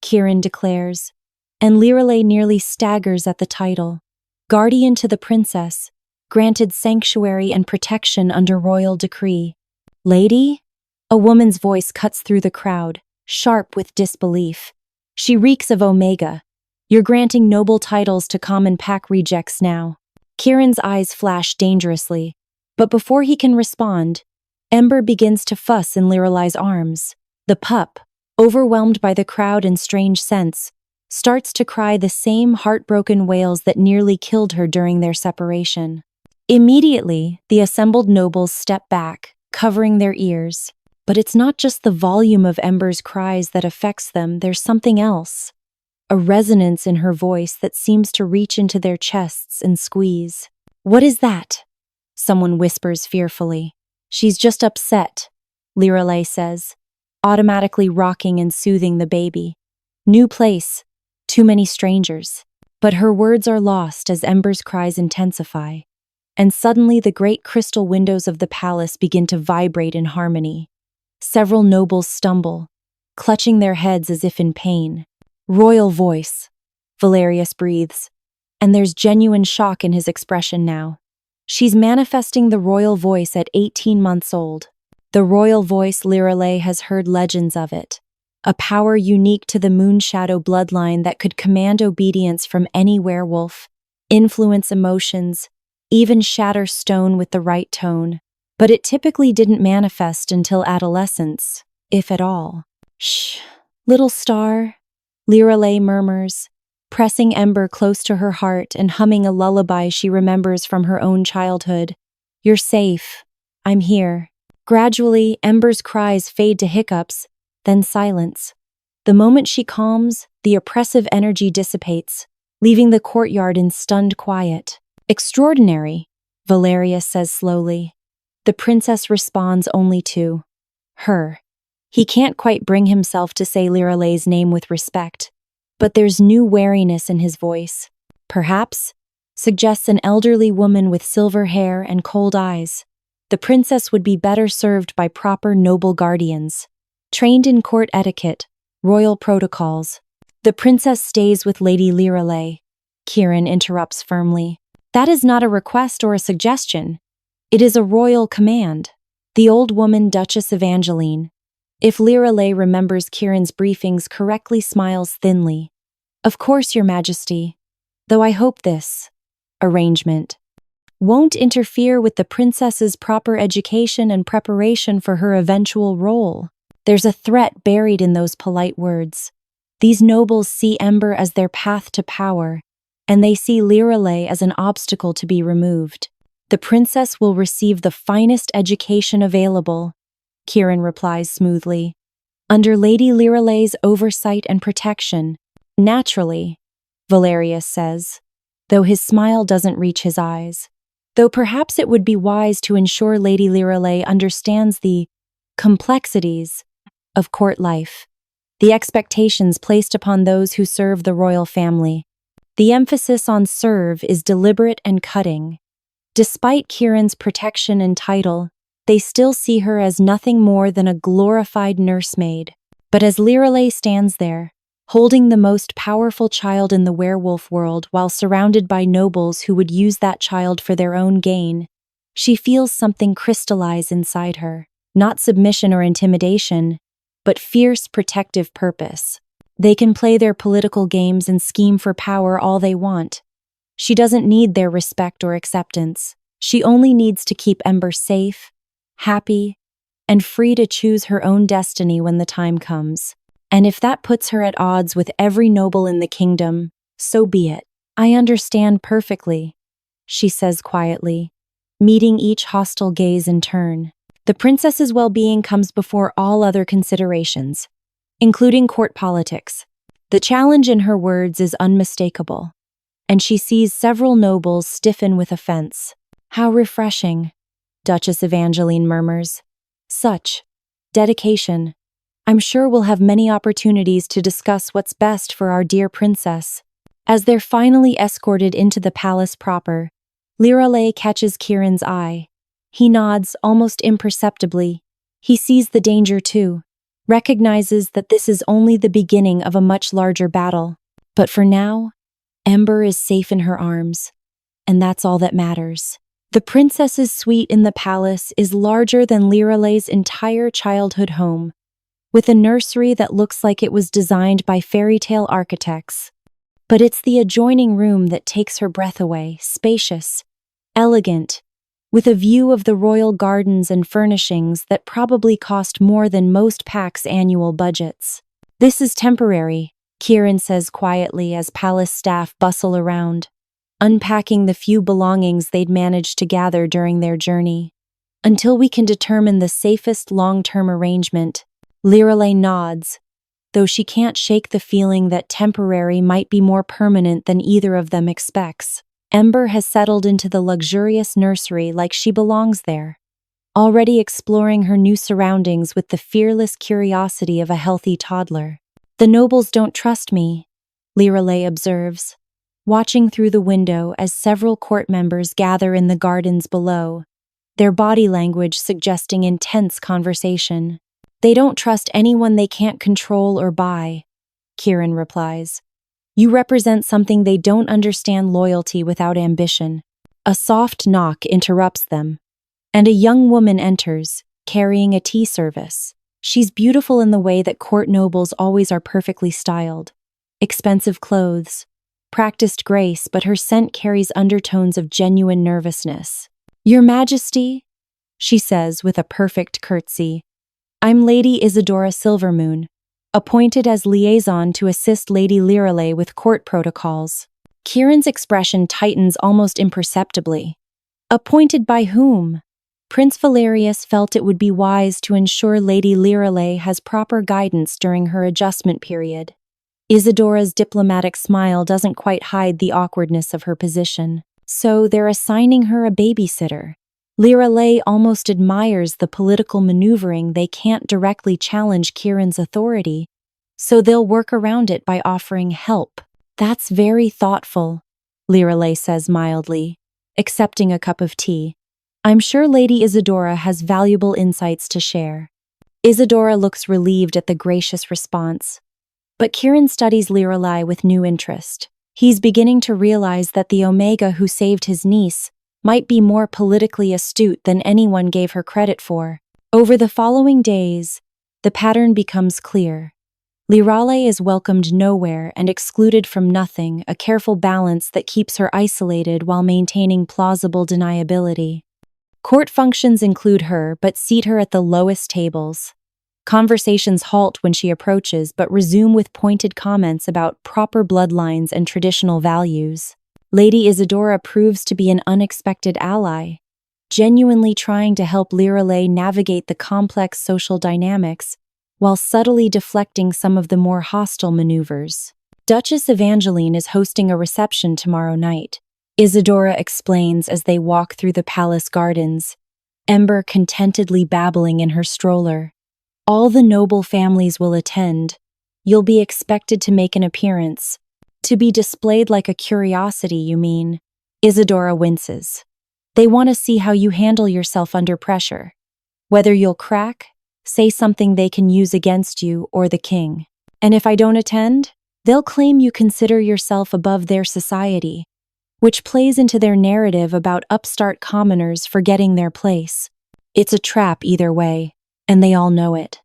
[SPEAKER 1] Kieran declares, and Lyralei nearly staggers at the title. Guardian to the princess, granted sanctuary and protection under royal decree. Lady? A woman's voice cuts through the crowd, sharp with disbelief. She reeks of Omega. You're granting noble titles to common pack rejects now. Kieran's eyes flash dangerously, but before he can respond, Ember begins to fuss in Lyralei's arms. The pup, overwhelmed by the crowd and strange scents, starts to cry the same heartbroken wails that nearly killed her during their separation. Immediately, the assembled nobles step back, covering their ears. But it's not just the volume of Ember's cries that affects them, there's something else. A resonance in her voice that seems to reach into their chests and squeeze. "What is that?" someone whispers fearfully. "She's just upset," Lyralei says, automatically rocking and soothing the baby. New place, too many strangers. But her words are lost as Ember's cries intensify, and suddenly the great crystal windows of the palace begin to vibrate in harmony. Several nobles stumble, clutching their heads as if in pain. "Royal voice," Valerius breathes, and there's genuine shock in his expression now. She's manifesting the royal voice at 18 months old. The royal voice, Lyralei has heard legends of it. A power unique to the Moonshadow bloodline that could command obedience from any werewolf, influence emotions, even shatter stone with the right tone. But it typically didn't manifest until adolescence, if at all. "Shh, little star," Lyralei murmurs, pressing Ember close to her heart and humming a lullaby she remembers from her own childhood. "You're safe. I'm here." Gradually, Ember's cries fade to hiccups, then silence. The moment she calms, the oppressive energy dissipates, leaving the courtyard in stunned quiet. "Extraordinary," Valerius says slowly. The princess responds only to her. He can't quite bring himself to say Lyralei's name with respect, but there's new wariness in his voice. "Perhaps," suggests an elderly woman with silver hair and cold eyes. "The princess would be better served by proper noble guardians, trained in court etiquette, royal protocols." "The princess stays with Lady Lyralei," Kieran interrupts firmly. "That is not a request or a suggestion. It is a royal command." The old woman, Duchess Evangeline, if Lyralei remembers Kieran's briefings correctly, smiles thinly. "Of course, Your Majesty, though I hope this arrangement won't interfere with the princess's proper education and preparation for her eventual role." There's a threat buried in those polite words. These nobles see Ember as their path to power, and they see Lyralei as an obstacle to be removed. "The princess will receive the finest education available," Kieran replies smoothly, "under Lady Lyralei's oversight and protection." "Naturally," Valerius says, though his smile doesn't reach his eyes. "Though perhaps it would be wise to ensure Lady Lyralei understands the complexities of court life, the expectations placed upon those who serve the royal family." The emphasis on serve is deliberate and cutting. Despite Kieran's protection and title, they still see her as nothing more than a glorified nursemaid. But as Lyralei stands there, holding the most powerful child in the werewolf world while surrounded by nobles who would use that child for their own gain, she feels something crystallize inside her. Not submission or intimidation, but fierce protective purpose. They can play their political games and scheme for power all they want. She doesn't need their respect or acceptance. She only needs to keep Ember safe, happy, and free to choose her own destiny when the time comes. And if that puts her at odds with every noble in the kingdom, so be it. "I understand perfectly," she says quietly, meeting each hostile gaze in turn. The princess's well-being comes before all other considerations, including court politics. The challenge in her words is unmistakable, and she sees several nobles stiffen with offense. "How refreshing," Duchess Evangeline murmurs. "Such dedication. I'm sure we'll have many opportunities to discuss what's best for our dear princess." As they're finally escorted into the palace proper, Lyralei catches Kieran's eye. He nods almost imperceptibly. He sees the danger too, recognizes that this is only the beginning of a much larger battle. But for now, Ember is safe in her arms, and that's all that matters. The princess's suite in the palace is larger than Lyralei's entire childhood home, with a nursery that looks like it was designed by fairy tale architects. But it's the adjoining room that takes her breath away, spacious, elegant, with a view of the royal gardens and furnishings that probably cost more than most packs' annual budgets. "This is temporary," Kieran says quietly as palace staff bustle around, unpacking the few belongings they'd managed to gather during their journey. "Until we can determine the safest long-term arrangement." Lyralei nods, though she can't shake the feeling that temporary might be more permanent than either of them expects. Ember has settled into the luxurious nursery like she belongs there, already exploring her new surroundings with the fearless curiosity of a healthy toddler. "The nobles don't trust me," Lyralei observes, watching through the window as several court members gather in the gardens below, their body language suggesting intense conversation. "They don't trust anyone they can't control or buy," Kieran replies. "You represent something they don't understand: loyalty without ambition." A soft knock interrupts them, and a young woman enters, carrying a tea service. She's beautiful in the way that court nobles always are, perfectly styled. Expensive clothes, practiced grace, but her scent carries undertones of genuine nervousness. "Your Majesty," she says with a perfect curtsy, "I'm Lady Isadora Silvermoon, appointed as liaison to assist Lady Lyralei with court protocols." Kieran's expression tightens almost imperceptibly. Appointed by whom? Prince Valerius felt it would be wise to ensure Lady Lyralei has proper guidance during her adjustment period. Isadora's diplomatic smile doesn't quite hide the awkwardness of her position. "So they're assigning her a babysitter." Lyralei almost admires the political maneuvering. They can't directly challenge Kieran's authority, so they'll work around it by offering help. "That's very thoughtful," Lyralei says mildly, accepting a cup of tea. "I'm sure Lady Isadora has valuable insights to share." Isadora looks relieved at the gracious response, but Kieran studies Lyralei with new interest. He's beginning to realize that the Omega who saved his niece might be more politically astute than anyone gave her credit for. Over the following days, the pattern becomes clear. Lyralei is welcomed nowhere and excluded from nothing, a careful balance that keeps her isolated while maintaining plausible deniability. Court functions include her but seat her at the lowest tables. Conversations halt when she approaches but resume with pointed comments about proper bloodlines and traditional values. Lady Isadora proves to be an unexpected ally, genuinely trying to help Lyralei navigate the complex social dynamics while subtly deflecting some of the more hostile maneuvers. Duchess Evangeline is hosting a reception tomorrow night, Isadora explains as they walk through the palace gardens, Ember contentedly babbling in her stroller. "All the noble families will attend. You'll be expected to make an appearance. To be displayed like a curiosity, you mean?" Isadora winces. "They want to see how you handle yourself under pressure. Whether you'll crack, say something they can use against you or the king. And if I don't attend, they'll claim you consider yourself above their society, which plays into their narrative about upstart commoners forgetting their place. It's a trap either way, and they all know it."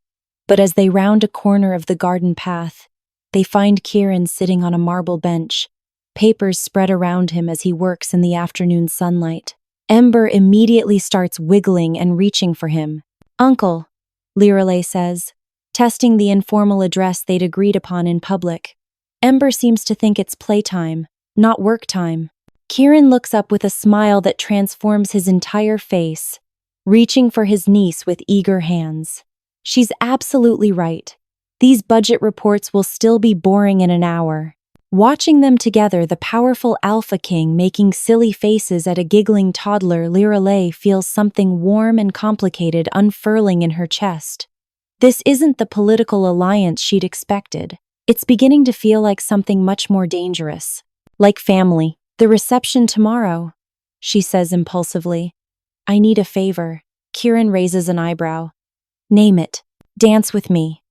[SPEAKER 1] But as they round a corner of the garden path, they find Kieran sitting on a marble bench, papers spread around him as he works in the afternoon sunlight. Ember immediately starts wiggling and reaching for him. "Uncle," Lyralei says, testing the informal address they'd agreed upon in public. Ember seems to think it's playtime, not work time. Kieran looks up with a smile that transforms his entire face, reaching for his niece with eager hands. She's absolutely right. These budget reports will still be boring in an hour. Watching them together, the powerful Alpha King making silly faces at a giggling toddler, Lyralei feels something warm and complicated unfurling in her chest. This isn't the political alliance she'd expected. It's beginning to feel like something much more dangerous. Like family. "The reception tomorrow," she says impulsively. "I need a favor." Kieran raises an eyebrow. "Name it." "Dance with me.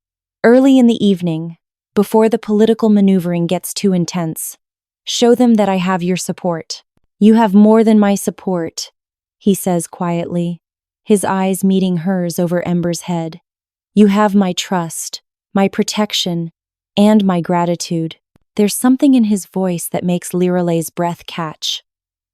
[SPEAKER 1] Early in the evening, before the political maneuvering gets too intense. Show them that I have your support." "You have more than my support," he says quietly, his eyes meeting hers over Ember's head. "You have my trust, my protection, and my gratitude." There's something in his voice that makes Lyralei's breath catch.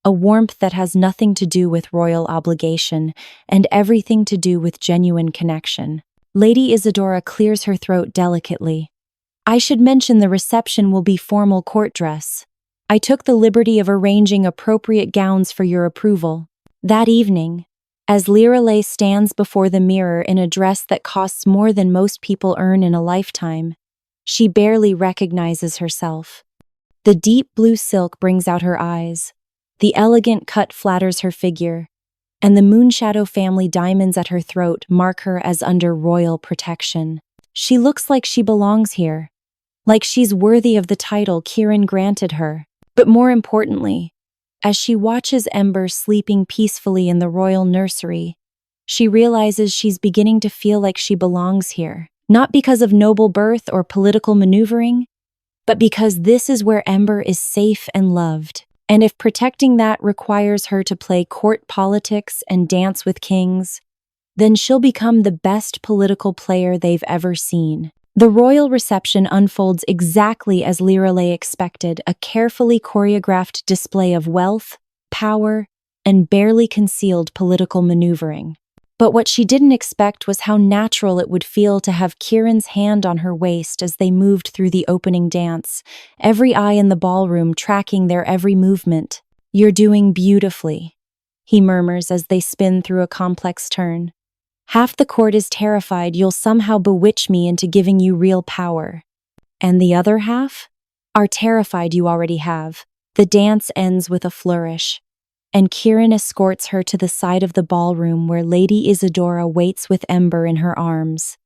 [SPEAKER 1] a warmth that has nothing to do with royal obligation and everything to do with genuine connection. Lady Isadora clears her throat delicately. I should mention the reception will be formal court dress. I took the liberty of arranging appropriate gowns for your approval. That evening, as Lyralei stands before the mirror in a dress that costs more than most people earn in a lifetime, she barely recognizes herself. The deep blue silk brings out her eyes, the elegant cut flatters her figure, and the Moonshadow family diamonds at her throat mark her as under royal protection. She looks like she belongs here, like she's worthy of the title Kieran granted her. But more importantly, as she watches Ember sleeping peacefully in the royal nursery, she realizes she's beginning to feel like she belongs here, not because of noble birth or political maneuvering, but because this is where Ember is safe and loved. And if protecting that requires her to play court politics and dance with kings, then she'll become the best political player they've ever seen. The royal reception unfolds exactly as Lyralei expected, a carefully choreographed display of wealth, power, and barely concealed political maneuvering. But what she didn't expect was how natural it would feel to have Kieran's hand on her waist as they moved through the opening dance, every eye in the ballroom tracking their every movement. You're doing beautifully, he murmurs as they spin through a complex turn. Half the court is terrified you'll somehow bewitch me into giving you real power. And the other half are terrified you already have. The dance ends with a flourish, and Kieran escorts her to the side of the ballroom where Lady Isadora waits with Ember in her arms.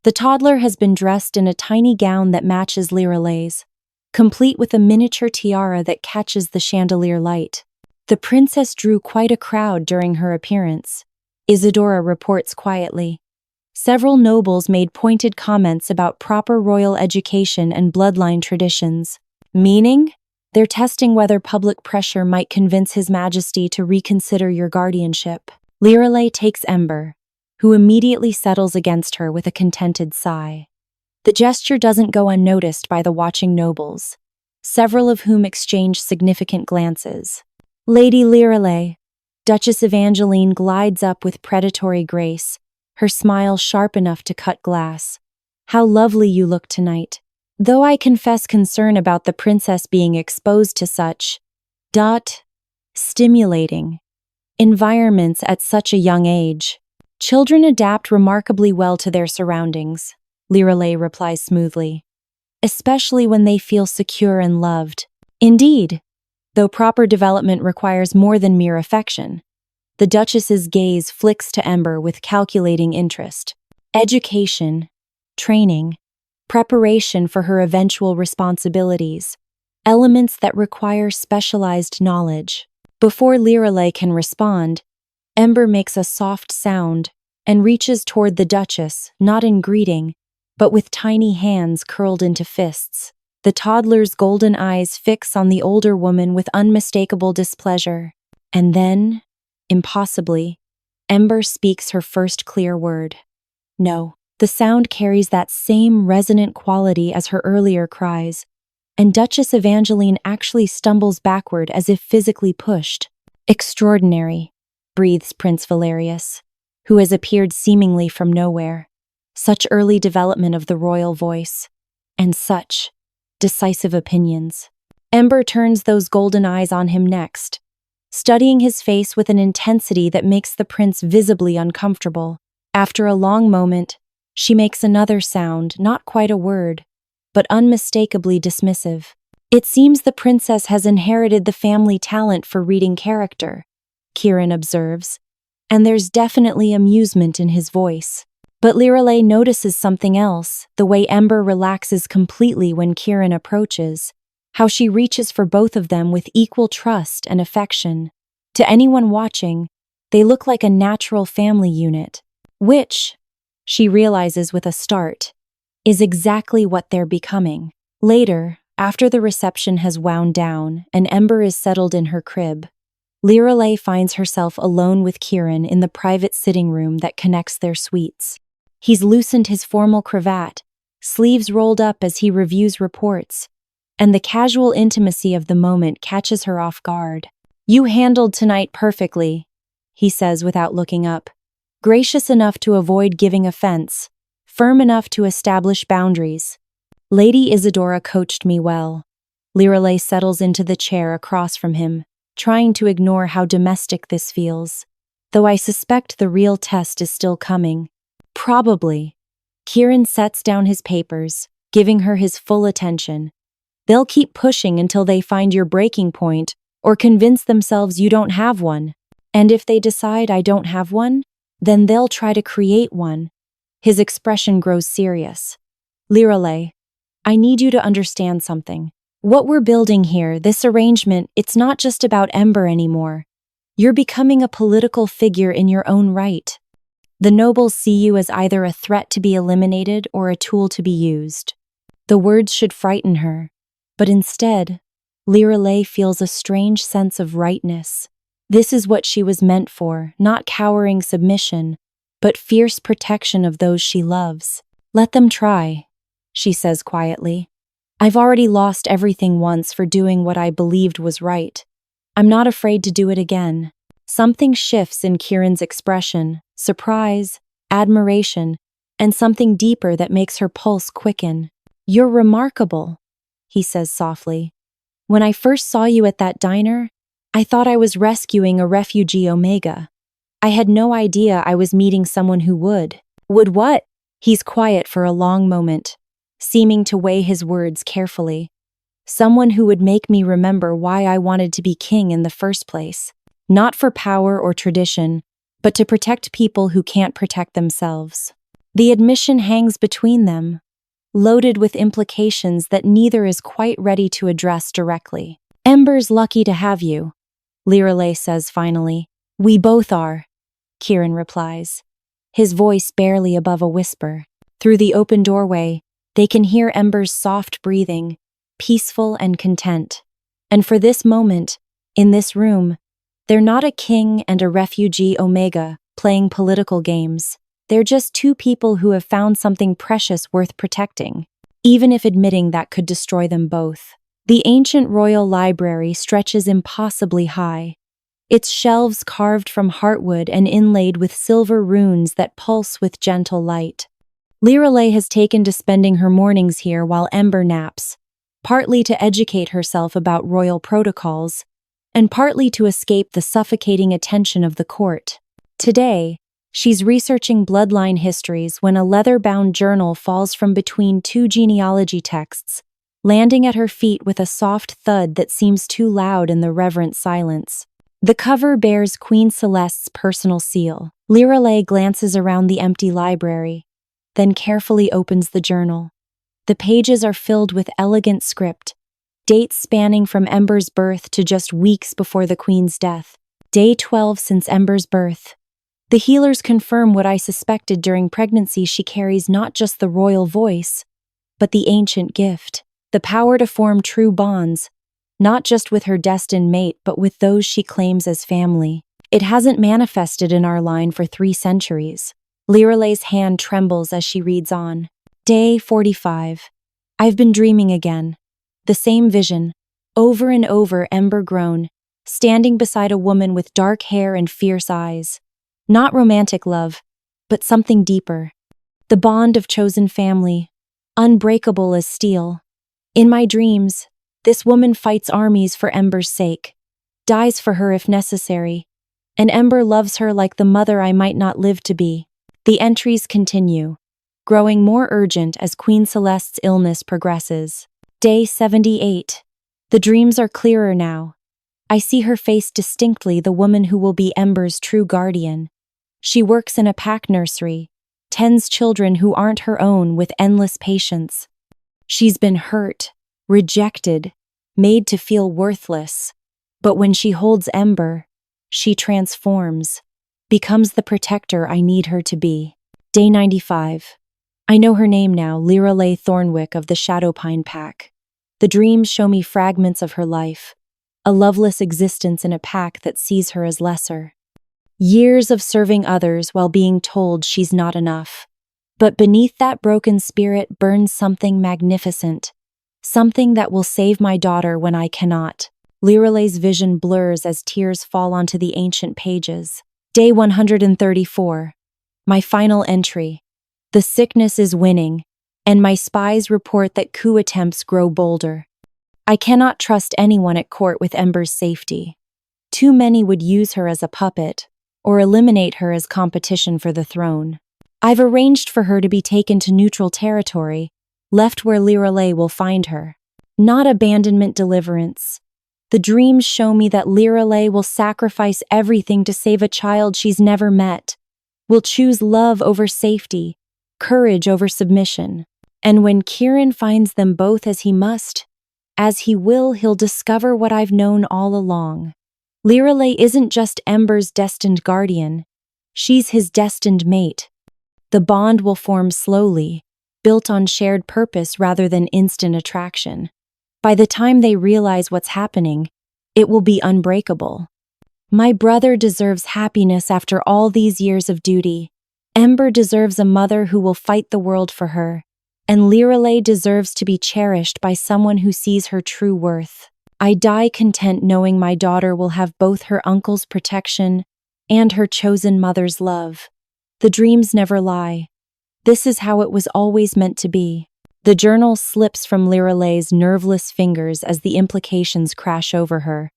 [SPEAKER 1] The toddler has been dressed in a tiny gown that matches Lyralei's, complete with a miniature tiara that catches the chandelier light. The princess drew quite a crowd during her appearance, Isadora reports quietly. Several nobles made pointed comments about proper royal education and bloodline traditions. Meaning? They're testing whether public pressure might convince His Majesty to reconsider your guardianship. Lyralei takes Ember, who immediately settles against her with a contented sigh. The gesture doesn't go unnoticed by the watching nobles, several of whom exchange significant glances. Lady Lyralei, Duchess Evangeline glides up with predatory grace, her smile sharp enough to cut glass. How lovely you look tonight. Though I confess concern about the princess being exposed to such stimulating environments at such a young age. Children adapt remarkably well to their surroundings, Lyralei replies smoothly, especially when they feel secure and loved. Indeed, though proper development requires more than mere affection. The Duchess's gaze flicks to Ember with calculating interest. Education, training, preparation for her eventual responsibilities, elements that require specialized knowledge. Before Lyralei can respond, Ember makes a soft sound and reaches toward the Duchess, not in greeting, but with tiny hands curled into fists. The toddler's golden eyes fix on the older woman with unmistakable displeasure. And then, impossibly, Ember speaks her first clear word. No. The sound carries that same resonant quality as her earlier cries, and Duchess Evangeline actually stumbles backward as if physically pushed. Extraordinary, breathes Prince Valerius, who has appeared seemingly from nowhere. Such early development of the royal voice, and such decisive opinions. Ember turns those golden eyes on him next, studying his face with an intensity that makes the prince visibly uncomfortable. After a long moment, she makes another sound, not quite a word, but unmistakably dismissive. It seems the princess has inherited the family talent for reading character, Kieran observes, and there's definitely amusement in his voice. But Lyralei notices something else, the way Ember relaxes completely when Kieran approaches, how she reaches for both of them with equal trust and affection. To anyone watching, they look like a natural family unit, which, she realizes with a start, is exactly what they're becoming. Later, after the reception has wound down and Ember is settled in her crib, Lyralei finds herself alone with Kieran in the private sitting room that connects their suites. He's loosened his formal cravat, sleeves rolled up as he reviews reports, and the casual intimacy of the moment catches her off guard. "You handled tonight perfectly," he says without looking up. "Gracious enough to avoid giving offense, firm enough to establish boundaries. Lady Isadora coached me well." Lyralei settles into the chair across from him, trying to ignore how domestic this feels. Though I suspect the real test is still coming. Probably. Kieran sets down his papers, giving her his full attention. "They'll keep pushing until they find your breaking point, or convince themselves you don't have one. And if they decide I don't have one, then they'll try to create one." His expression grows serious. "Lyralei, I need you to understand something. What we're building here, this arrangement, it's not just about Ember anymore. You're becoming a political figure in your own right. The nobles see you as either a threat to be eliminated or a tool to be used." The words should frighten her, but instead, Lyralei feels a strange sense of rightness. This is what she was meant for, not cowering submission, but fierce protection of those she loves. "Let them try," she says quietly. "I've already lost everything once for doing what I believed was right. I'm not afraid to do it again." Something shifts in Kieran's expression, surprise, admiration, and something deeper that makes her pulse quicken. "You're remarkable," he says softly. "When I first saw you at that diner, I thought I was rescuing a refugee Omega. I had no idea I was meeting someone who would." "Would what?" He's quiet for a long moment, seeming to weigh his words carefully. "Someone who would make me remember why I wanted to be king in the first place. Not for power or tradition, but to protect people who can't protect themselves." The admission hangs between them, loaded with implications that neither is quite ready to address directly. "Ember's lucky to have you," Lyralei says finally. "We both are," Kieran replies, his voice barely above a whisper. Through the open doorway, they can hear Ember's soft breathing, peaceful and content. And for this moment, in this room, they're not a king and a refugee Omega playing political games. They're just two people who have found something precious worth protecting, even if admitting that could destroy them both. The ancient royal library stretches impossibly high, its shelves carved from heartwood and inlaid with silver runes that pulse with gentle light. Lyralei has taken to spending her mornings here while Ember naps, partly to educate herself about royal protocols, and partly to escape the suffocating attention of the court. Today, she's researching bloodline histories when a leather-bound journal falls from between two genealogy texts, landing at her feet with a soft thud that seems too loud in the reverent silence. The cover bears Queen Celeste's personal seal. Lyralei glances around the empty library, then carefully opens the journal. The pages are filled with elegant script, dates spanning from Ember's birth to just weeks before the Queen's death. Day 12 since Ember's birth. The healers confirm what I suspected during pregnancy. She carries not just the royal voice, but the ancient gift, the power to form true bonds, not just with her destined mate, but with those she claims as family. It hasn't manifested in our line for 3 centuries. Lyralei's hand trembles as she reads on. Day 45. I've been dreaming again. The same vision, over and over, Ember grown, standing beside a woman with dark hair and fierce eyes. Not romantic love, but something deeper. The bond of chosen family, unbreakable as steel. In my dreams, this woman fights armies for Ember's sake, dies for her if necessary, and Ember loves her like the mother I might not live to be. The entries continue, growing more urgent as Queen Celeste's illness progresses. Day 78. The dreams are clearer now. I see her face distinctly, the woman who will be Ember's true guardian. She works in a pack nursery, tends children who aren't her own with endless patience. She's been hurt, rejected, made to feel worthless. But when she holds Ember, she transforms, becomes the protector I need her to be. Day 95. I know her name now, Lyralei Thornwick of the Shadowpine Pack. The dreams show me fragments of her life, a loveless existence in a pack that sees her as lesser. Years of serving others while being told she's not enough. But beneath that broken spirit burns something magnificent, something that will save my daughter when I cannot. Lyralei's vision blurs as tears fall onto the ancient pages. Day 134. My final entry. The sickness is winning, and my spies report that coup attempts grow bolder. I cannot trust anyone at court with Ember's safety. Too many would use her as a puppet, or eliminate her as competition for the throne. I've arranged for her to be taken to neutral territory, left where Lyralei will find her. Not abandonment deliverance. The dreams show me that Lyralei will sacrifice everything to save a child she's never met, will choose love over safety, courage over submission. And when Kieran finds them both as he must, as he will, he'll discover what I've known all along. Lyralei isn't just Ember's destined guardian, she's his destined mate. The bond will form slowly, built on shared purpose rather than instant attraction. By the time they realize what's happening, it will be unbreakable. My brother deserves happiness after all these years of duty. Ember deserves a mother who will fight the world for her, and Lyralei deserves to be cherished by someone who sees her true worth. I die content knowing my daughter will have both her uncle's protection and her chosen mother's love. The dreams never lie. This is how it was always meant to be. The journal slips from Lyralei's nerveless fingers as the implications crash over her.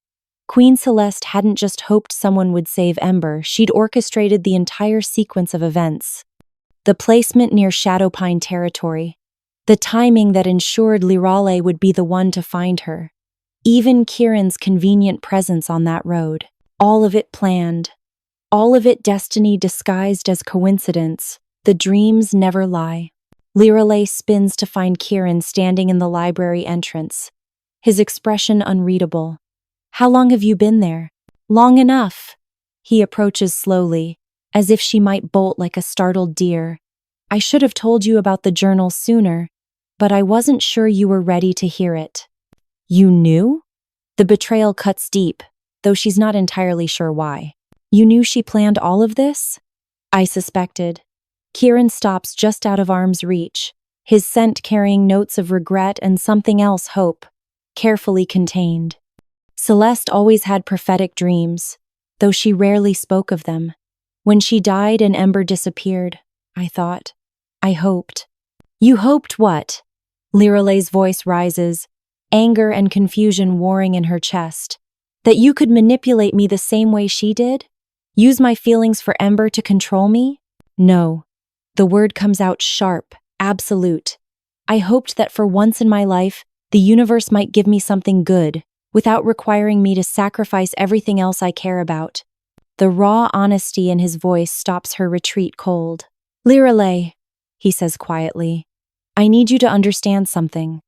[SPEAKER 1] Queen Celeste hadn't just hoped someone would save Ember, she'd orchestrated the entire sequence of events. The placement near Shadowpine territory, the timing that ensured Lyralei would be the one to find her, even Kieran's convenient presence on that road. All of it planned. All of it destiny disguised as coincidence. The dreams never lie. Lyralei spins to find Kieran standing in the library entrance, his expression unreadable. How long have you been there? Long enough. He approaches slowly, as if she might bolt like a startled deer. I should have told you about the journal sooner, but I wasn't sure you were ready to hear it. You knew? The betrayal cuts deep, though she's not entirely sure why. You knew she planned all of this? I suspected. Kieran stops just out of arm's reach, his scent carrying notes of regret and something else, hope, carefully contained. Celeste always had prophetic dreams, though she rarely spoke of them. When she died and Ember disappeared, I thought. I hoped. You hoped what? Lyralei's voice rises, anger and confusion warring in her chest. That you could manipulate me the same way she did? Use my feelings for Ember to control me? No. The word comes out sharp, absolute. I hoped that for once in my life, the universe might give me something good, without requiring me to sacrifice everything else I care about. The raw honesty in his voice stops her retreat cold. Lyralei, he says quietly, I need you to understand something.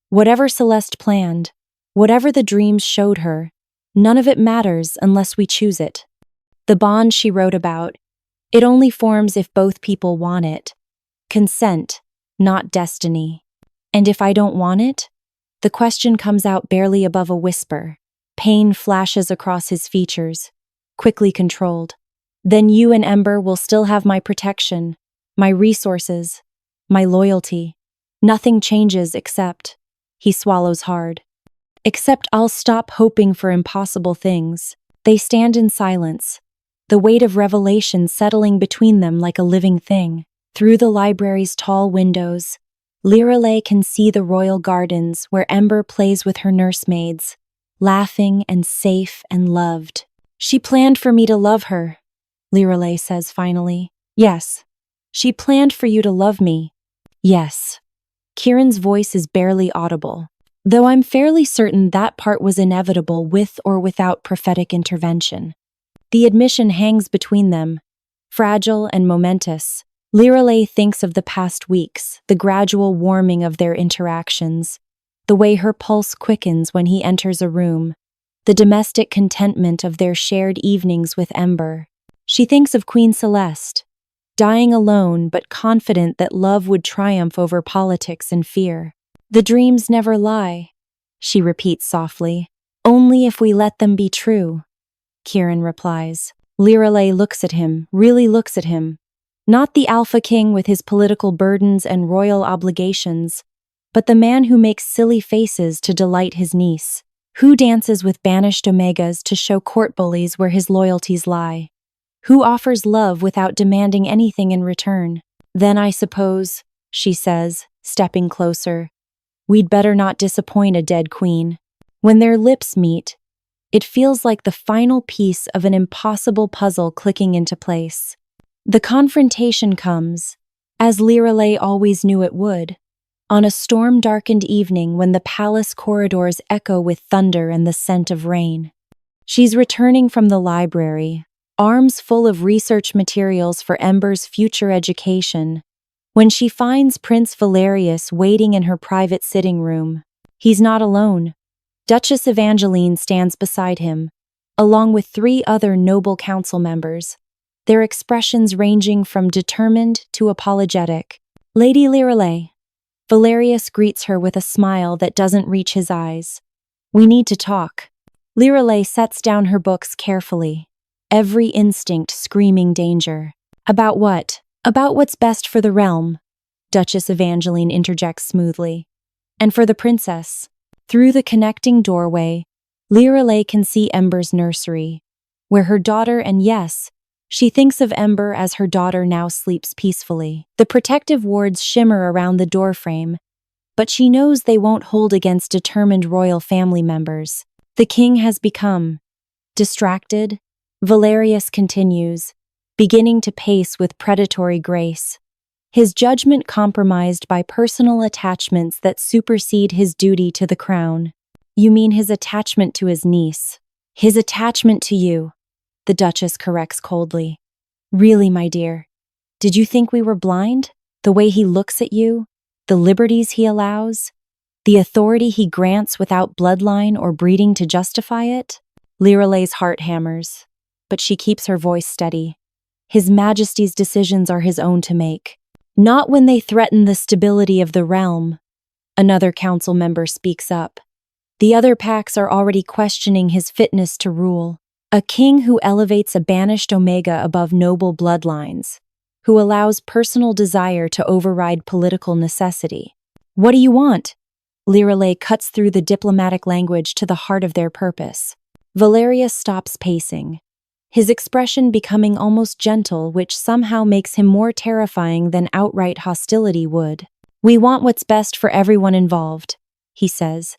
[SPEAKER 1] Whatever Celeste planned, whatever the dreams showed her, none of it matters unless we choose it. The bond she wrote about, it only forms if both people want it. Consent, not destiny. And if I don't want it? The question comes out barely above a whisper. Pain flashes across his features, quickly controlled. Then you and Ember will still have my protection, my resources, my loyalty. Nothing changes except, he swallows hard. Except I'll stop hoping for impossible things. They stand in silence, the weight of revelation settling between them like a living thing. Through the library's tall windows, Lyralei can see the royal gardens where Ember plays with her nursemaids, laughing and safe and loved. She planned for me to love her, Lyralei says finally. Yes. She planned for you to love me. Yes. Kieran's voice is barely audible, though I'm fairly certain that part was inevitable with or without prophetic intervention. The admission hangs between them, fragile and momentous. Lyralei thinks of the past weeks, the gradual warming of their interactions, the way her pulse quickens when he enters a room, the domestic contentment of their shared evenings with Ember. She thinks of Queen Celeste, dying alone but confident that love would triumph over politics and fear. The dreams never lie, she repeats softly. Only if we let them be true, Kieran replies. Lyralei looks at him, really looks at him. Not the Alpha King with his political burdens and royal obligations, but the man who makes silly faces to delight his niece. Who dances with banished omegas to show court bullies where his loyalties lie? Who offers love without demanding anything in return? Then I suppose, she says, stepping closer, we'd better not disappoint a dead queen. When their lips meet, it feels like the final piece of an impossible puzzle clicking into place. The confrontation comes, as Lyralei always knew it would, on a storm-darkened evening when the palace corridors echo with thunder and the scent of rain. She's returning from the library, arms full of research materials for Ember's future education, when she finds Prince Valerius waiting in her private sitting room. He's not alone. Duchess Evangeline stands beside him, along with 3 other noble council members, their expressions ranging from determined to apologetic. Lady Lyralei. Valerius greets her with a smile that doesn't reach his eyes. We need to talk. Lyralei sets down her books carefully, every instinct screaming danger. About what? About what's best for the realm, Duchess Evangeline interjects smoothly. And for the princess. Through the connecting doorway, Lyralei can see Ember's nursery, where her daughter, and yes, she thinks of Ember as her daughter, now sleeps peacefully. The protective wards shimmer around the doorframe, but she knows they won't hold against determined royal family members. The king has become distracted, Valerius continues, beginning to pace with predatory grace. His judgment compromised by personal attachments that supersede his duty to the crown. You mean his attachment to his niece? His attachment to you, the Duchess corrects coldly. Really, my dear? Did you think we were blind? The way he looks at you? The liberties he allows? The authority he grants without bloodline or breeding to justify it? Lyralei's heart hammers, but she keeps her voice steady. His Majesty's decisions are his own to make. Not when they threaten the stability of the realm. Another council member speaks up. The other packs are already questioning his fitness to rule. A king who elevates a banished omega above noble bloodlines, who allows personal desire to override political necessity. What do you want? Lyralei cuts through the diplomatic language to the heart of their purpose. Valerius stops pacing, his expression becoming almost gentle, which somehow makes him more terrifying than outright hostility would. We want what's best for everyone involved, he says.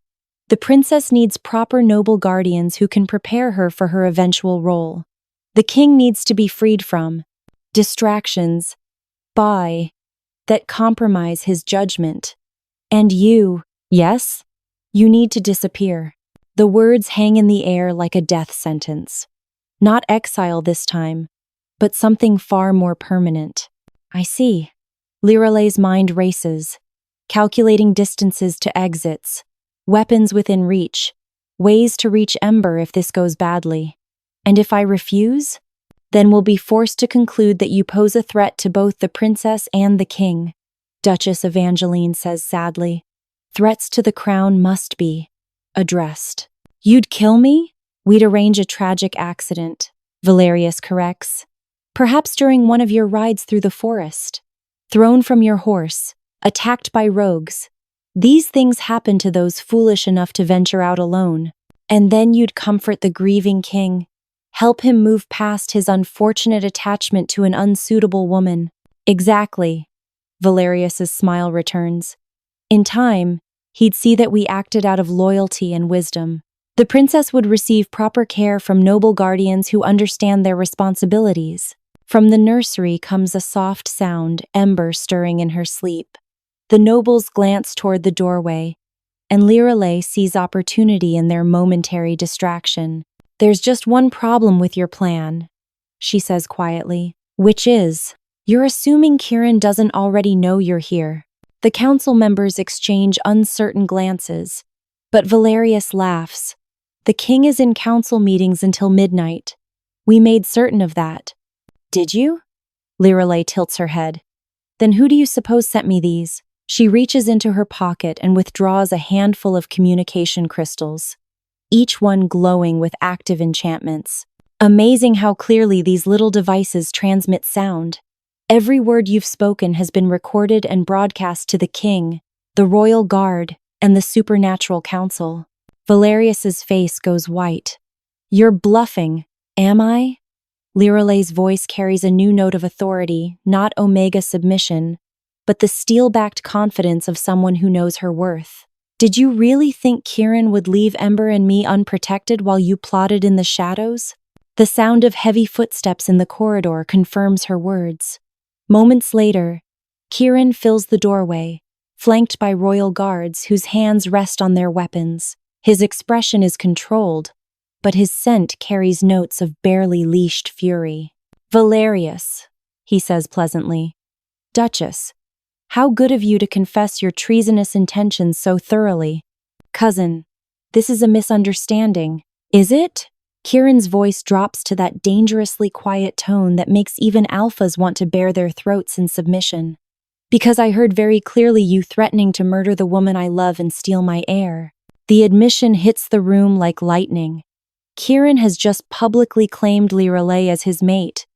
[SPEAKER 1] The princess needs proper noble guardians who can prepare her for her eventual role. The king needs to be freed from distractions that compromise his judgment. And you, yes, you need to disappear. The words hang in the air like a death sentence. Not exile this time, but something far more permanent. I see. Lyralei's mind races, calculating distances to exits, weapons within reach, ways to reach Ember if this goes badly. And if I refuse, then we'll be forced to conclude that you pose a threat to both the princess and the king, Duchess Evangeline says sadly. Threats to the crown must be addressed. You'd kill me? We'd arrange a tragic accident, Valerius corrects. Perhaps during one of your rides through the forest. Thrown from your horse, attacked by rogues. These things happen to those foolish enough to venture out alone. And then you'd comfort the grieving king, help him move past his unfortunate attachment to an unsuitable woman. Exactly, Valerius's smile returns. In time, he'd see that we acted out of loyalty and wisdom. The princess would receive proper care from noble guardians who understand their responsibilities. From the nursery comes a soft sound, Ember stirring in her sleep. The nobles glance toward the doorway, and Lyralei sees opportunity in their momentary distraction. There's just one problem with your plan, she says quietly, which is, you're assuming Kieran doesn't already know you're here. The council members exchange uncertain glances, but Valerius laughs. The king is in council meetings until midnight. We made certain of that. Did you? Lyralei tilts her head. Then who do you suppose sent me these? She reaches into her pocket and withdraws a handful of communication crystals, each one glowing with active enchantments. Amazing how clearly these little devices transmit sound. Every word you've spoken has been recorded and broadcast to the king, the royal guard, and the supernatural council. Valerius's face goes white. You're bluffing, am I? Lyralei's voice carries a new note of authority, not omega submission, but the steel-backed confidence of someone who knows her worth. Did you really think Kieran would leave Ember and me unprotected while you plotted in the shadows? The sound of heavy footsteps in the corridor confirms her words. Moments later, Kieran fills the doorway, flanked by royal guards whose hands rest on their weapons. His expression is controlled, but his scent carries notes of barely leashed fury. Valerius, he says pleasantly. Duchess, how good of you to confess your treasonous intentions so thoroughly. Cousin, this is a misunderstanding. Is it? Kieran's voice drops to that dangerously quiet tone that makes even alphas want to bare their throats in submission. Because I heard very clearly you threatening to murder the woman I love and steal my heir. The admission hits the room like lightning. Kieran has just publicly claimed Lyralei as his mate,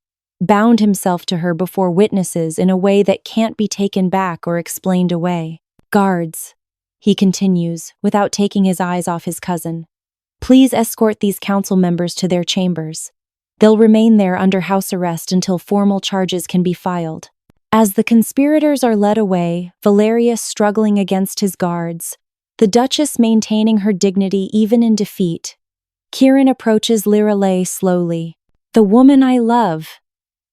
[SPEAKER 1] bound himself to her before witnesses in a way that can't be taken back or explained away. Guards, he continues, without taking his eyes off his cousin. Please escort these council members to their chambers. They'll remain there under house arrest until formal charges can be filed. As the conspirators are led away, Valerius struggling against his guards, the Duchess maintaining her dignity even in defeat, Kieran approaches Lyralei slowly. The woman I love,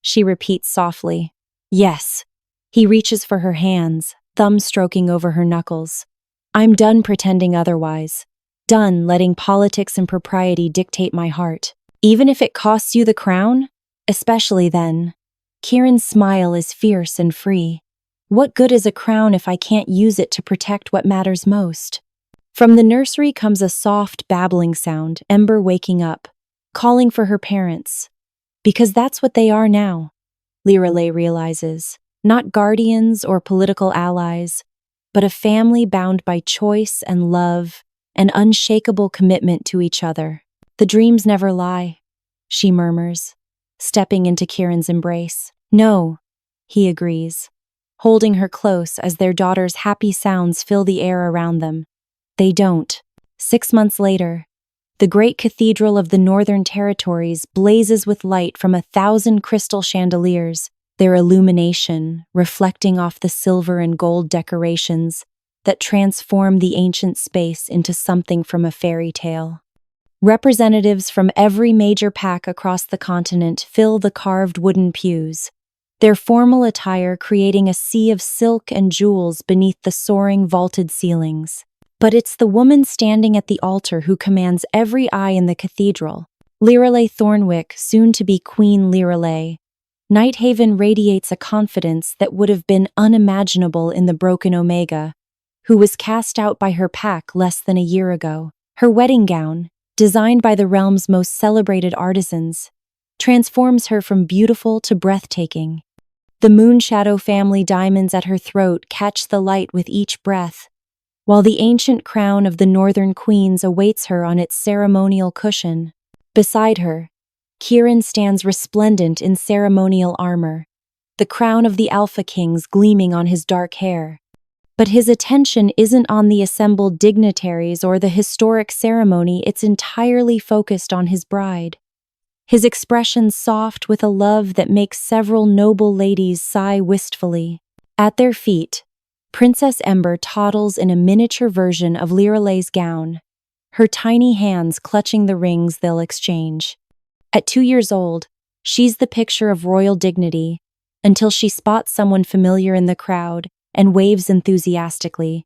[SPEAKER 1] she repeats softly. Yes. He reaches for her hands, thumb stroking over her knuckles. I'm done pretending otherwise. Done letting politics and propriety dictate my heart. Even if it costs you the crown? Especially then. Kieran's smile is fierce and free. What good is a crown if I can't use it to protect what matters most? From the nursery comes a soft, babbling sound, Ember waking up, calling for her parents. Because that's what they are now, Lyralei realizes. Not guardians or political allies, but a family bound by choice and love, an unshakable commitment to each other. The dreams never lie, she murmurs, stepping into Kieran's embrace. No, he agrees, holding her close as their daughter's happy sounds fill the air around them. They don't. 6 months later, the great cathedral of the Northern Territories blazes with light from 1,000 crystal chandeliers, their illumination reflecting off the silver and gold decorations that transform the ancient space into something from a fairy tale. Representatives from every major pack across the continent fill the carved wooden pews, their formal attire creating a sea of silk and jewels beneath the soaring vaulted ceilings. But it's the woman standing at the altar who commands every eye in the cathedral. Lyralei Thornwick, soon to be Queen Lyralei. Nighthaven radiates a confidence that would have been unimaginable in the broken Omega, who was cast out by her pack less than a year ago. Her wedding gown, designed by the realm's most celebrated artisans, transforms her from beautiful to breathtaking. The Moonshadow family diamonds at her throat catch the light with each breath, while the ancient crown of the Northern Queens awaits her on its ceremonial cushion. Beside her, Kieran stands resplendent in ceremonial armor, the crown of the Alpha Kings gleaming on his dark hair. But his attention isn't on the assembled dignitaries or the historic ceremony, it's entirely focused on his bride. His expression soft with a love that makes several noble ladies sigh wistfully. At their feet, Princess Ember toddles in a miniature version of Lyralei's gown, her tiny hands clutching the rings they'll exchange. At 2 years old, she's the picture of royal dignity, until she spots someone familiar in the crowd and waves enthusiastically,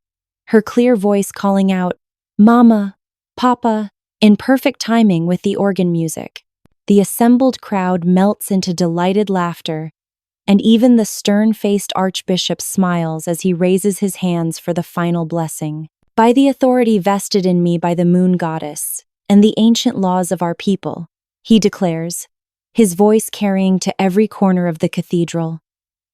[SPEAKER 1] her clear voice calling out, "Mama, Papa," in perfect timing with the organ music. The assembled crowd melts into delighted laughter, and even the stern-faced archbishop smiles as he raises his hands for the final blessing. By the authority vested in me by the moon goddess and the ancient laws of our people, he declares, his voice carrying to every corner of the cathedral,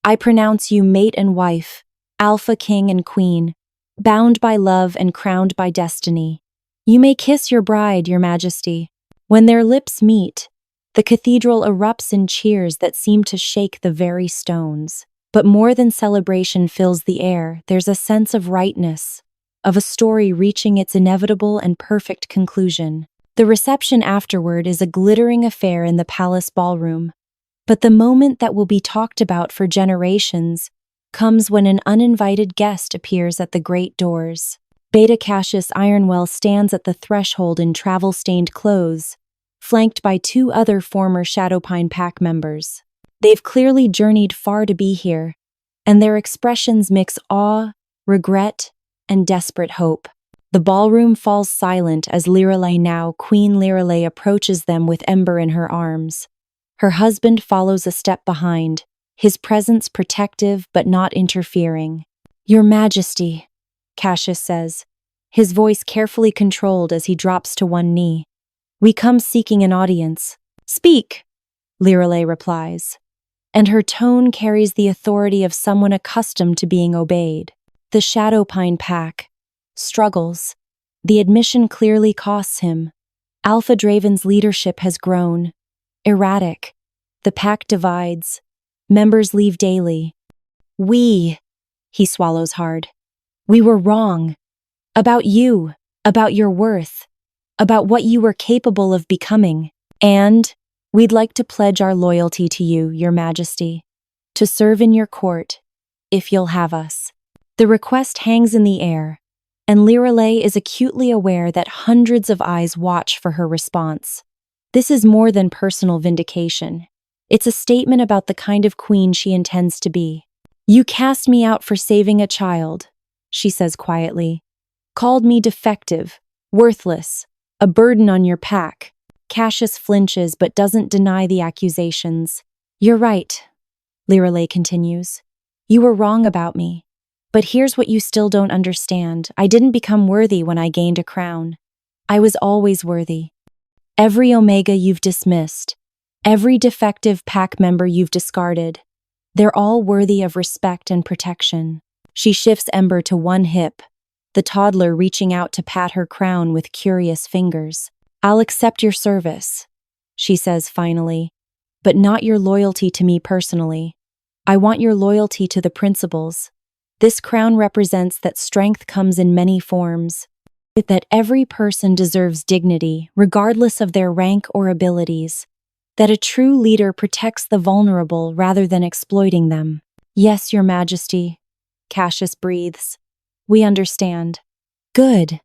[SPEAKER 1] I pronounce you mate and wife, Alpha King and Queen, bound by love and crowned by destiny. You may kiss your bride, your majesty. When their lips meet, the cathedral erupts in cheers that seem to shake the very stones. But more than celebration fills the air, there's a sense of rightness, of a story reaching its inevitable and perfect conclusion. The reception afterward is a glittering affair in the palace ballroom. But the moment that will be talked about for generations comes when an uninvited guest appears at the great doors. Beta Cassius Ironwell stands at the threshold in travel-stained clothes, flanked by two other former Shadowpine Pack members. They've clearly journeyed far to be here, and their expressions mix awe, regret, and desperate hope. The ballroom falls silent as Lyralei, now Queen Lyralei, approaches them with Ember in her arms. Her husband follows a step behind, his presence protective but not interfering. "Your Majesty," Cassius says, his voice carefully controlled as he drops to one knee. "We come seeking an audience." "Speak," Lyralei replies, and her tone carries the authority of someone accustomed to being obeyed. The Shadowpine Pack struggles. The admission clearly costs him. Alpha Draven's leadership has grown erratic. The pack divides. Members leave daily. He swallows hard. "We were wrong. About you, about your worth, about what you were capable of becoming. And we'd like to pledge our loyalty to you, Your Majesty, to serve in your court, if you'll have us." The request hangs in the air, and Lyralei is acutely aware that hundreds of eyes watch for her response. This is more than personal vindication. It's a statement about the kind of queen she intends to be. "You cast me out for saving a child," she says quietly. "Called me defective, worthless, a burden on your pack." Cassius flinches but doesn't deny the accusations. "You're right," Lyralei continues. "You were wrong about me. But here's what you still don't understand. I didn't become worthy when I gained a crown. I was always worthy. Every Omega you've dismissed, every defective pack member you've discarded, they're all worthy of respect and protection." She shifts Ember to one hip, the toddler reaching out to pat her crown with curious fingers. "I'll accept your service," she says finally, "but not your loyalty to me personally. I want your loyalty to the principles. This crown represents that strength comes in many forms, that every person deserves dignity, regardless of their rank or abilities, that a true leader protects the vulnerable rather than exploiting them." "Yes, Your Majesty," Cassius breathes. "We understand." "Good."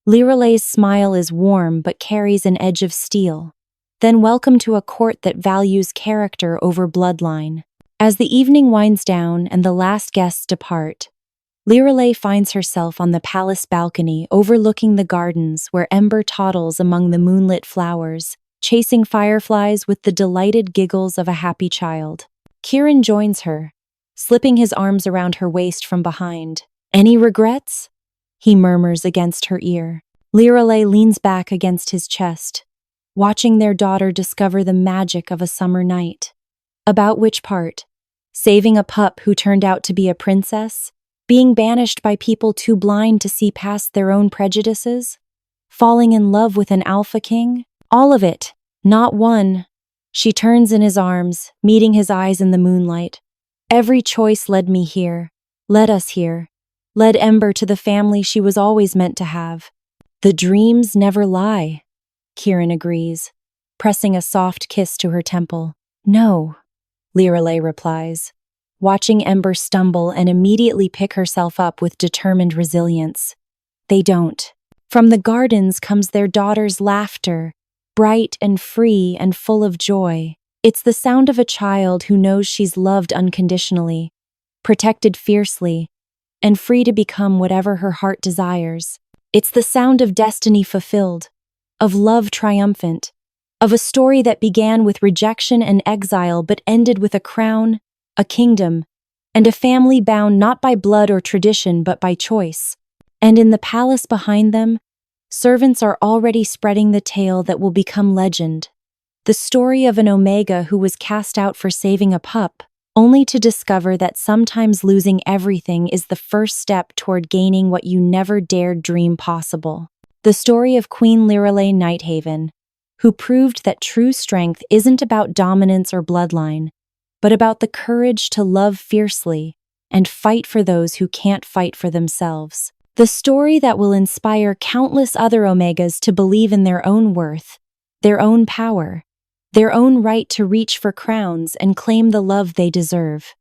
[SPEAKER 1] Lyralei's smile is warm but carries an edge of steel. "Then welcome to a court that values character over bloodline." As the evening winds down and the last guests depart, Lyralei finds herself on the palace balcony overlooking the gardens where Ember toddles among the moonlit flowers, chasing fireflies with the delighted giggles of a happy child. Kieran joins her, slipping his arms around her waist from behind. "Any regrets?" he murmurs against her ear. Lyralei leans back against his chest, watching their daughter discover the magic of a summer night. About which part? Saving a pup who turned out to be a princess? Being banished by people too blind to see past their own prejudices? Falling in love with an Alpha King? All of it, not one. She turns in his arms, meeting his eyes in the moonlight. "Every choice led me here, led us here, led Ember to the family she was always meant to have." "The dreams never lie," Kieran agrees, pressing a soft kiss to her temple. "No," Lyralei replies, watching Ember stumble and immediately pick herself up with determined resilience. "They don't." From the gardens comes their daughter's laughter, bright and free and full of joy. It's the sound of a child who knows she's loved unconditionally, protected fiercely, and free to become whatever her heart desires. It's the sound of destiny fulfilled, of love triumphant, of a story that began with rejection and exile but ended with a crown, a kingdom, and a family bound not by blood or tradition but by choice. And in the palace behind them, servants are already spreading the tale that will become legend. The story of an Omega who was cast out for saving a pup, only to discover that sometimes losing everything is the first step toward gaining what you never dared dream possible. The story of Queen Lyralei Nighthaven, who proved that true strength isn't about dominance or bloodline, but about the courage to love fiercely and fight for those who can't fight for themselves. The story that will inspire countless other Omegas to believe in their own worth, their own power, their own right to reach for crowns and claim the love they deserve.